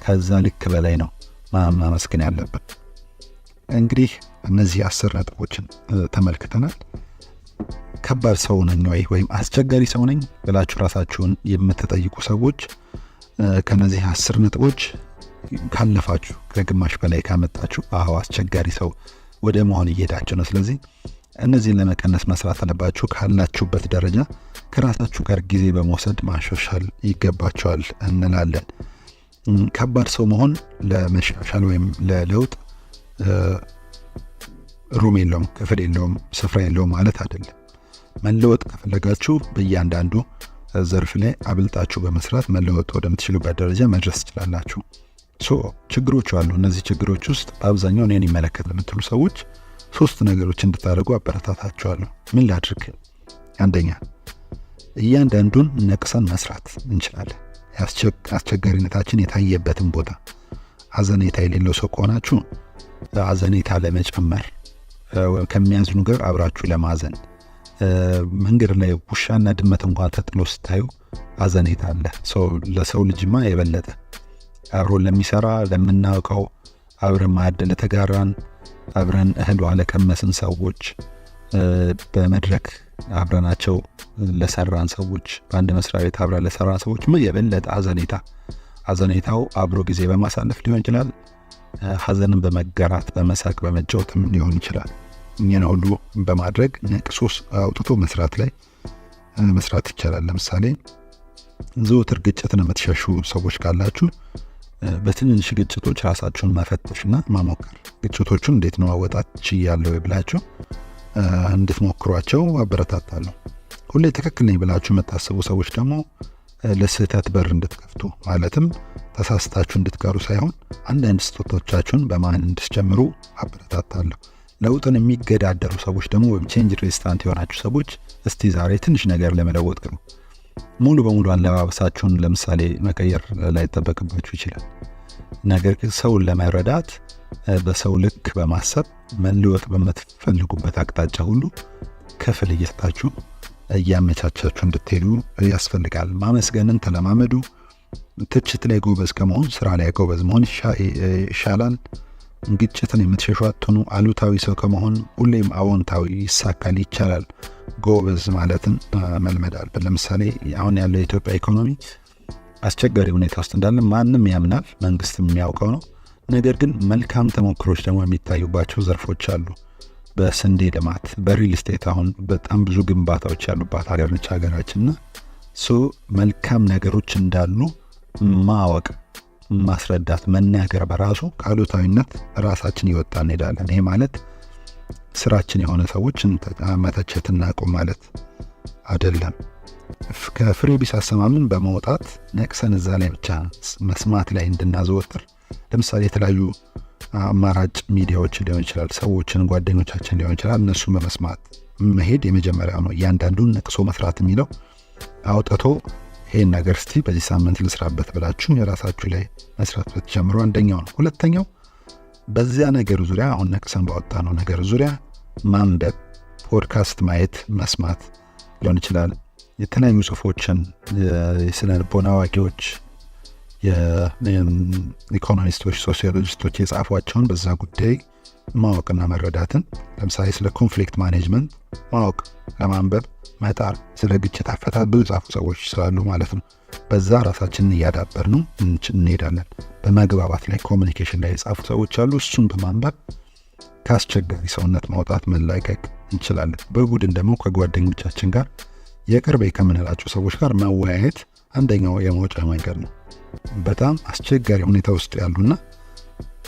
ከዛ ልክ በላይ ነው ማመስገን ያለብን። እንግዲህ እነዚህ 10 ነጥቦችን ተመልክተናል። ከባድ ሰው ነኝ ወይም አስቸጋሪ ሰው ነኝ ብላችሁ ራሳችሁን የምትጠይቁ ሰዎች ከነዚህ 10 ነጥቦች ካለፋችሁ ከግማሽ በላይ ካመጣችሁ አስቸጋሪ ሰው ወደ መሆን እየሄዳችሁ ነው። ስለዚህ እነዚህን ለመቀነስ መስራት አለባችሁ። ካላችሁበት ደረጃ ከራሳችሁ ጋር ጊዜ በመውሰድ ማሻሻል ይገባችኋል እንላለን። ከባድ ሰው መሆን ለመሻሻል ወይም ለለውጥ ሩም የለውም፣ ክፍል የለውም፣ ስፍራ የለውም ማለት አይደለም። መለወጥ ከፈለጋችሁ በእያንዳንዱ ዘርፍ ላይ አብልጣችሁ በመስራት መለወጥ ወደምትችሉበት ደረጃ መድረስ ትችላላችሁ። ችግሮች አሉ። እነዚህ ችግሮች ውስጥ በአብዛኛው እኔን ይመለከት ለምትሉ ሰዎች ሶስት ነገሮች እንድታደርጉ አበረታታችኋለሁ። ምን ላድርግ? አንደኛ እያንዳንዱን ነቅሰን መስራት እንችላለን። አስቸጋሪነታችን የታየበትን ቦታ አዘኔታ የሌለው ሰው ከሆናችሁ አዘኔታ ለመጨመር ከሚያዝኑ ጋር አብራችሁ ለማዘን መንገድ ላይ ውሻና ድመት እንኳን ተጥሎ ስታዩ አዘኔታ አለ። ለሰው ልጅማ የበለጠ አብሮ ለሚሰራ ለምናውቀው አብረን ማዕድ ለተጋራን አብረን እህል ለቀመስን ሰዎች በመድረክ አብረናቸው ለሰራን ሰዎች በአንድ መስሪያ ቤት አብረን ለሰራን ሰዎች የበለጠ አዘኔታው አብሮ ጊዜ በማሳለፍ ሊሆን ይችላል። ሀዘንን በመጋራት በመሳቅ በመጫወትም ሊሆን ይችላል። እኛን ሁሉ በማድረግ ነቅሶስ አውጥቶ መስራት ይቻላል። ለምሳሌ ዘወትር ግጭትን የምትሸሹ ሰዎች ካላችሁ በትንንሽ ግጭቶች ራሳችሁን መፈተሽና ማሞከር፣ ግጭቶቹን እንዴት ነው ማወጣት ችያለሁ ብላችሁ እንድትሞክሯቸው አበረታታለሁ። ሁሌ ትክክል ነኝ ብላችሁ የምታስቡ ሰዎች ደግሞ ለስህተት በር እንድትከፍቱ ማለትም ተሳስታችሁ እንድትቀሩ ሳይሆን አንዳንድ ስህተቶቻችሁን በማን እንድትጨምሩ አበረታታለሁ። ለውጥን የሚገዳደሩ ሰዎች ደግሞ ወይም ቼንጅ ሬዚስታንት የሆናችሁ ሰዎች እስቲ ዛሬ ትንሽ ነገር ለመለወጥ ግሩ። ሙሉ በሙሉ አለባበሳችሁን ለምሳሌ መቀየር ላይጠበቅባችሁ ይችላል። ነገር ግን ሰውን ለመረዳት በሰው ልክ በማሰብ መለወጥ በምትፈልጉበት አቅጣጫ ሁሉ ክፍል እየሰጣችሁ እያመቻቻችሁ እንድትሄዱ ያስፈልጋል። ማመስገንን ተለማመዱ። ትችት ላይ ጎበዝ ከመሆን ስራ ላይ ጎበዝ መሆን ይሻላል። ግጭትን የምትሸሹ አትሁኑ። አሉታዊ ሰው ከመሆን ሁሌም አዎንታዊ ይሳካል፣ ይቻላል። ጎበዝ ማለትን መልመድ አለብን። ለምሳሌ አሁን ያለው የኢትዮጵያ ኢኮኖሚ አስቸጋሪ ሁኔታ ውስጥ እንዳለ ማንም ያምናል፣ መንግስትም የሚያውቀው ነው። ነገር ግን መልካም ተሞክሮች ደግሞ የሚታዩባቸው ዘርፎች አሉ። በስንዴ ልማት፣ በሪል ስቴት አሁን በጣም ብዙ ግንባታዎች ያሉባት ሀገር ነች ሀገራችንና መልካም ነገሮች እንዳሉ ማወቅ፣ ማስረዳት፣ መናገር በራሱ ከአሉታዊነት ራሳችን ይወጣ እንሄዳለን። ይሄ ማለት ስራችን የሆነ ሰዎችን መተቸት እናቁም ማለት አይደለም። ከፍሬ ቢስ አሰማምን በመውጣት ነቅሰን እዛ ላይ ብቻ መስማት ላይ እንድናዘወትር ለምሳሌ የተለያዩ አማራጭ ሚዲያዎች ሊሆን ይችላል፣ ሰዎችን ጓደኞቻችን ሊሆን ይችላል። እነሱን በመስማት መሄድ የመጀመሪያው ነው። እያንዳንዱን ነቅሶ መስራት የሚለው አውጥቶ ይሄን ነገር እስቲ በዚህ ሳምንት ልስራበት ብላችሁ የራሳችሁ ላይ መስራት ብትጀምሩ አንደኛው ነው። ሁለተኛው በዚያ ነገር ዙሪያ አሁን ነቅሰን ባወጣ ነው ነገር ዙሪያ ማንበብ፣ ፖድካስት ማየት፣ መስማት ሊሆን ይችላል። የተለያዩ ጽሁፎችን የስነ ልቦና አዋቂዎች፣ የኢኮኖሚስቶች፣ ሶሲዮሎጂስቶች የጻፏቸውን በዛ ጉዳይ ማወቅና መረዳትን ለምሳሌ ስለ ኮንፍሊክት ማኔጅመንት ማወቅ ለማንበብ መጣር፣ ስለ ግጭት አፈታት ብዙ ጻፉ ሰዎች ስላሉ ማለት ነው። በዛ ራሳችንን እያዳበር ነው እንሄዳለን። በመግባባት ላይ ኮሚኒኬሽን ላይ የጻፉ ሰዎች አሉ። እሱን በማንበብ ከአስቸጋሪ ሰውነት ማውጣት መላቀቅ እንችላለን። በቡድን ደግሞ ከጓደኞቻችን ጋር የቅርቤ ከምንላቸው ሰዎች ጋር መወያየት አንደኛው የመውጫ መንገድ ነው። በጣም አስቸጋሪ ሁኔታ ውስጥ ያሉና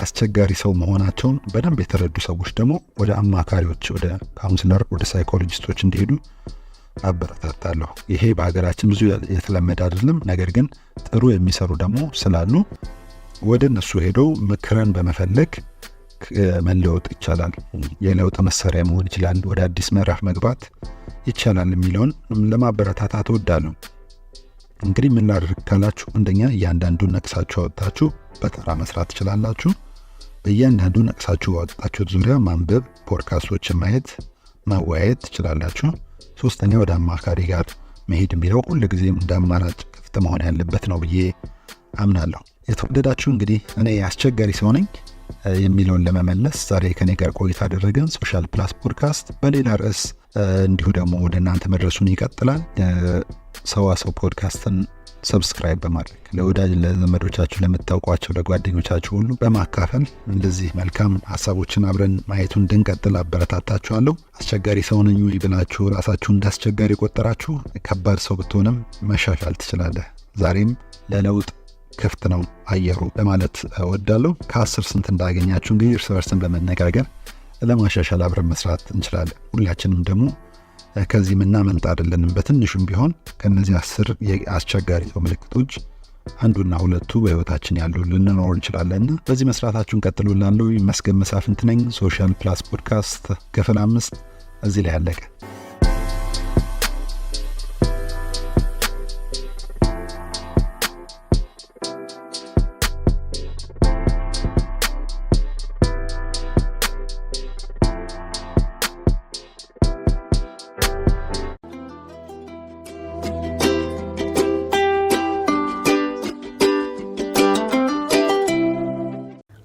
አስቸጋሪ ሰው መሆናቸውን በደንብ የተረዱ ሰዎች ደግሞ ወደ አማካሪዎች፣ ወደ ካውንስለር፣ ወደ ሳይኮሎጂስቶች እንዲሄዱ አበረታታለሁ። ይሄ በሀገራችን ብዙ የተለመደ አይደለም። ነገር ግን ጥሩ የሚሰሩ ደግሞ ስላሉ ወደ እነሱ ሄደው ምክርን በመፈለግ መለወጥ ይቻላል። የለውጥ መሳሪያ መሆን ይችላል። ወደ አዲስ ምዕራፍ መግባት ይቻላል የሚለውን ለማበረታታት እወዳለሁ። እንግዲህ ምን ላድርግ ካላችሁ አንደኛ እያንዳንዱን ነቅሳችሁ አወጣችሁ በተራ መስራት ትችላላችሁ። በእያንዳንዱ ነቅሳችሁ አወጣችሁት ዙሪያ ማንበብ፣ ፖድካስቶችን ማየት፣ መወያየት ትችላላችሁ። ሶስተኛ ወደ አማካሪ ጋር መሄድ የሚለው ሁልጊዜም እንደ አማራጭ ክፍት መሆን ያለበት ነው ብዬ አምናለሁ። የተወደዳችሁ እንግዲህ እኔ አስቸጋሪ ሰው ነኝ የሚለውን ለመመለስ ዛሬ ከኔ ጋር ቆይታ አደረገን። ሶሻል ፕላስ ፖድካስት በሌላ ርዕስ እንዲሁ ደግሞ ወደ እናንተ መድረሱን ይቀጥላል። ሰዋሰው ፖድካስትን ሰብስክራይብ በማድረግ ለወዳጅ ለዘመዶቻችሁ፣ ለምታውቋቸው ለጓደኞቻችሁ ሁሉ በማካፈል እንደዚህ መልካም ሀሳቦችን አብረን ማየቱን እንድንቀጥል አበረታታችኋለሁ። አስቸጋሪ ሰው ነኝ ብላችሁ ራሳችሁ እንዳስቸጋሪ ቆጠራችሁ ከባድ ሰው ብትሆንም መሻሻል ትችላለህ። ዛሬም ለለውጥ ክፍት ነው አየሩ ለማለት እወዳለሁ። ከ10 ስንት እንዳገኛችሁ እንግዲህ እርስ በርስን በመነጋገር ለማሻሻል አብረን መስራት እንችላለን። ሁላችንም ደግሞ ከዚህ ምናመልጥ አይደለንም። በትንሹም ቢሆን ከነዚህ 10 የአስቸጋሪ ሰው ምልክቶች አንዱና ሁለቱ በህይወታችን ያሉ ልንኖር እንችላለንና በዚህ መስራታችሁን ቀጥሉ እላለሁ። መስገን መሳፍንት ነኝ። ሶሻል ፕላስ ፖድካስት ክፍል 5 እዚህ ላይ ያለቀ።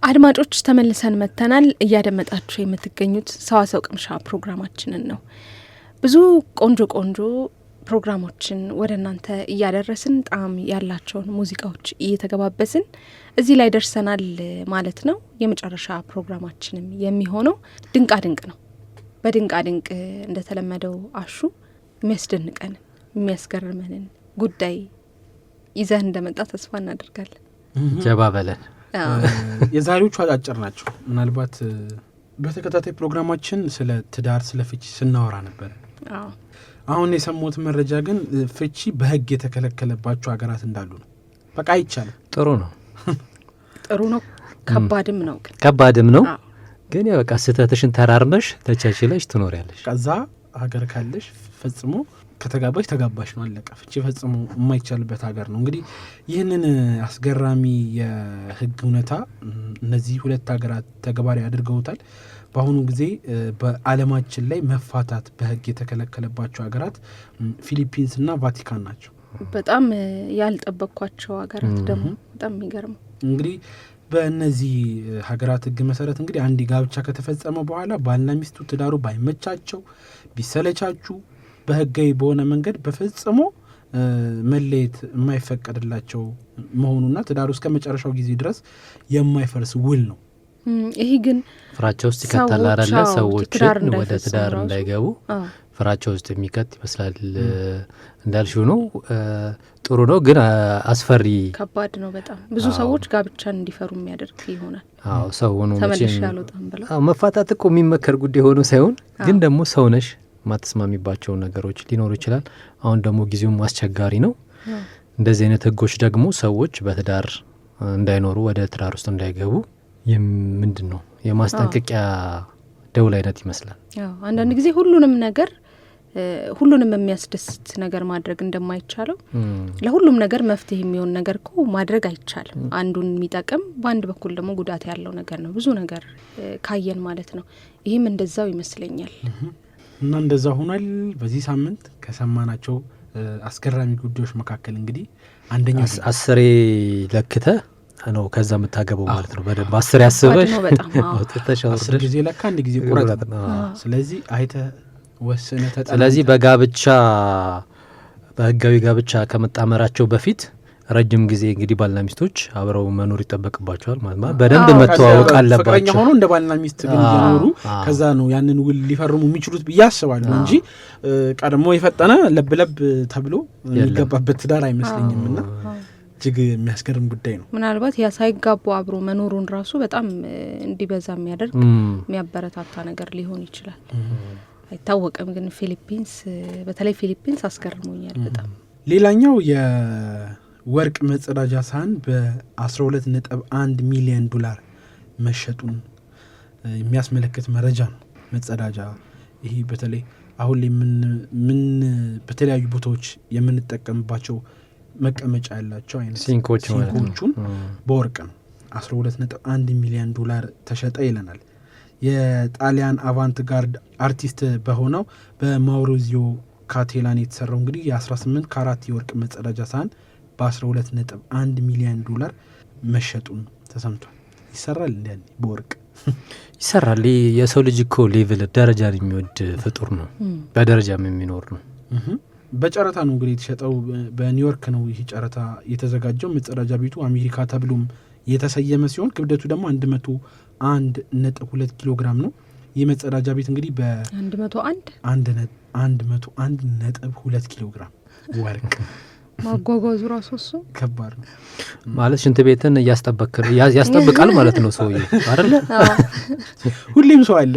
አድማጮች ተመልሰን መተናል። እያደመጣችሁ የምትገኙት ሰዋሰው ቅምሻ ፕሮግራማችንን ነው። ብዙ ቆንጆ ፕሮግራሞችን ወደ እናንተ እያደረስን ጣዕም ያላቸውን ሙዚቃዎች እየተገባበስን እዚህ ላይ ደርሰናል ማለት ነው። የመጨረሻ ፕሮግራማችንም የሚሆነው ድንቃ ድንቅ ነው። በድንቃ ድንቅ እንደተለመደው አሹ የሚያስደንቀንን የሚያስገርመንን ጉዳይ ይዘህ እንደመጣ ተስፋ እናደርጋለን። ጀባ በለን። የዛሬዎቹ አጫጭር ናቸው። ምናልባት በተከታታይ ፕሮግራማችን ስለ ትዳር ስለ ፍቺ ስናወራ ነበር። አሁን የሰሙት መረጃ ግን ፍቺ በህግ የተከለከለባቸው ሀገራት እንዳሉ ነው። በቃ አይቻልም። ጥሩ ነው። ከባድም ነው ግን ያው በቃ ስተትሽን ተራርመሽ ተቻችለሽ ትኖሪያለሽ። ከዛ ሀገር ካለሽ ፈጽሞ ከተጋባሽ ተጋባሽ ነው፣ አለቀ። ፍቺ ፈጽሞ የማይቻልበት ሀገር ነው። እንግዲህ ይህንን አስገራሚ የህግ እውነታ እነዚህ ሁለት ሀገራት ተግባራዊ አድርገውታል። በአሁኑ ጊዜ በዓለማችን ላይ መፋታት በህግ የተከለከለባቸው ሀገራት ፊሊፒንስ እና ቫቲካን ናቸው። በጣም ያልጠበቅኳቸው ሀገራት ደግሞ በጣም የሚገርመው እንግዲህ በእነዚህ ሀገራት ህግ መሰረት እንግዲህ አንድ ጋብቻ ከተፈጸመ በኋላ ባልና ሚስቱ ትዳሩ ባይመቻቸው ቢሰለቻቹ በህጋዊ በሆነ መንገድ በፈጽሞ መለየት የማይፈቀድላቸው መሆኑና ትዳሩ እስከ መጨረሻው ጊዜ ድረስ የማይፈርስ ውል ነው። ይሄ ግን ፍራቻ ውስጥ ይከታል አይደለ? ሰዎች ወደ ትዳር እንዳይገቡ ፍራቻ ውስጥ የሚከት ይመስላል። እንዳልሽው ነው። ጥሩ ነው ግን አስፈሪ ከባድ ነው በጣም ብዙ ሰዎች ጋብቻን እንዲፈሩ የሚያደርግ ይሆናል። አዎ ሰው ሆኖ ተመልሼ አልወጣም ብለው መፋታት እኮ የሚመከር ጉዳይ ሆኖ ሳይሆን ግን ደግሞ ሰው ነሽ ማተስማሚባቸው ነገሮች ሊኖሩ ይችላል። አሁን ደግሞ ጊዜውም አስቸጋሪ ነው። እንደዚህ አይነት ህጎች ደግሞ ሰዎች በትዳር እንዳይኖሩ ወደ ትዳር ውስጥ እንዳይገቡ ምንድን ነው የማስጠንቀቂያ ደውል አይነት ይመስላል። አንዳንድ ጊዜ ሁሉንም የሚያስደስት ነገር ማድረግ እንደማይቻለው ለሁሉም ነገር መፍትሄ የሚሆን ነገር እኮ ማድረግ አይቻልም። አንዱን የሚጠቅም በአንድ በኩል ደግሞ ጉዳት ያለው ነገር ነው። ብዙ ነገር ካየን ማለት ነው። ይህም እንደዛው ይመስለኛል። እና እንደዛ ሆኗል። በዚህ ሳምንት ከሰማናቸው አስገራሚ ጉዳዮች መካከል እንግዲህ አንደኛው 10 ለክተ ነው ከዛ የምታገበው ማለት ነው። በደንብ 10 ያስበሽ ነው። 10 ጊዜ ለካ አንድ ጊዜ ቁረጥ። ስለዚህ አይተ ወሰነ ተጣጣ። ስለዚህ በህጋዊ ጋብቻ ከመጣመራቸው በፊት ረጅም ጊዜ እንግዲህ ባልና ሚስቶች አብረው መኖር ይጠበቅባቸዋል ማለት በደንብ መተዋወቅ አለባቸው። ፍቅረኛ ሆኖ እንደ ባልና ሚስት ግን እየኖሩ ከዛ ነው ያንን ውል ሊፈርሙ የሚችሉት ብዬ አስባለሁ እንጂ ቀድሞ የፈጠነ ለብለብ ተብሎ የሚገባበት ትዳር አይመስለኝም። እና እጅግ የሚያስገርም ጉዳይ ነው። ምናልባት ያ ሳይጋቡ አብሮ መኖሩን ራሱ በጣም እንዲበዛ የሚያደርግ የሚያበረታታ ነገር ሊሆን ይችላል። አይታወቅም። ግን በተለይ ፊሊፒንስ አስገርሞኛል በጣም። ሌላኛው ወርቅ መጸዳጃ ሳህን በ12.1 ሚሊዮን ዶላር መሸጡን የሚያስመለክት መረጃ ነው። መጸዳጃ ይሄ በተለይ አሁን ላይ በተለያዩ ቦታዎች የምንጠቀምባቸው መቀመጫ ያላቸው አይነት ሲንኮቹን በወርቅ ነው 12.1 ሚሊዮን ዶላር ተሸጠ ይለናል። የጣሊያን አቫንት ጋርድ አርቲስት በሆነው በማውሪዚዮ ካቴላን የተሰራው እንግዲህ የ18 ካራት የወርቅ መጸዳጃ ሳህን በ12.1 ሚሊዮን ዶላር መሸጡን ተሰምቷል። ይሰራል እንዴ? በወርቅ ይሰራል። የሰው ልጅ እኮ ሌቭል ደረጃን የሚወድ ፍጡር ነው። በደረጃም የሚኖር ነው። በጨረታ ነው እንግዲህ የተሸጠው። በኒውዮርክ ነው ይህ ጨረታ የተዘጋጀው። መጸዳጃ ቤቱ አሜሪካ ተብሎም የተሰየመ ሲሆን ክብደቱ ደግሞ 101.2 ኪሎ ግራም ነው። ይህ መጸዳጃ ቤት እንግዲህ በ101.2 ኪሎ ግራም ወርቅ ማጓጓዙ ራሱ እሱ ከባድ ነው ማለት ሽንት ቤትን ያስጠብቃል ማለት ነው ሰውዬው አይደለ? ሁሌም ሰው አለ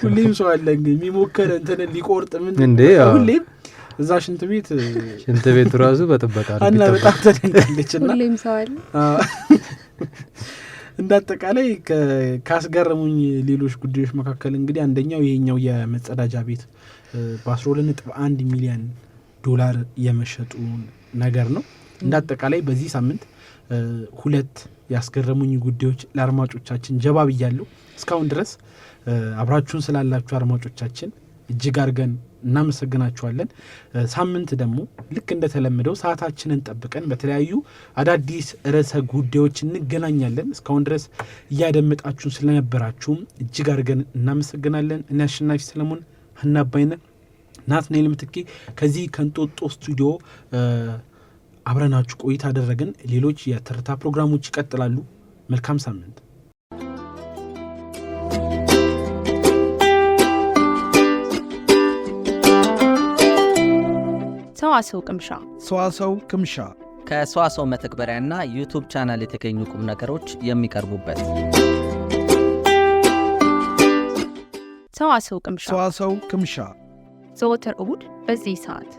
ሁሌም ሰው አለ እንግዲህ የሚሞከር እንትን ሊቆርጥ ምን ሁሌም እዛ ሽንት ቤት ራሱ በጥበቃ ነው እና በጣም ተደንቃለችና ሁሌም ሰው አለ። እንዳጠቃላይ ካስገረሙኝ ሌሎች ጉዳዮች መካከል እንግዲህ አንደኛው ይሄኛው የመጸዳጃ ቤት በ12.1 ሚሊዮን ዶላር የመሸጡ ነገር ነው። እንዳጠቃላይ በዚህ ሳምንት ሁለት ያስገረሙኝ ጉዳዮች ለአድማጮቻችን ጀባ ብያለሁ። እስካሁን ድረስ አብራችሁን ስላላችሁ አድማጮቻችን እጅግ አድርገን እናመሰግናችኋለን። ሳምንት ደግሞ ልክ እንደተለመደው ሰዓታችንን ጠብቀን በተለያዩ አዳዲስ ርዕሰ ጉዳዮች እንገናኛለን። እስካሁን ድረስ እያደመጣችሁን ስለነበራችሁም እጅግ አድርገን እናመሰግናለን። እኔ አሸናፊ ሰለሞን ሀናባይነ ናትናኤል ምትኬ ከዚህ ከእንጦጦ ስቱዲዮ አብረናችሁ ቆይታ አደረግን። ሌሎች የትርታ ፕሮግራሞች ይቀጥላሉ። መልካም ሳምንት። ሰዋሰው ቅምሻ ከሰዋሰው መተግበሪያና ዩቱብ ቻናል የተገኙ ቁም ነገሮች የሚቀርቡበት ሰዋሰው ቅምሻ ሰዋሰው ክምሻ ዘወትር እሁድ በዚህ ሰዓት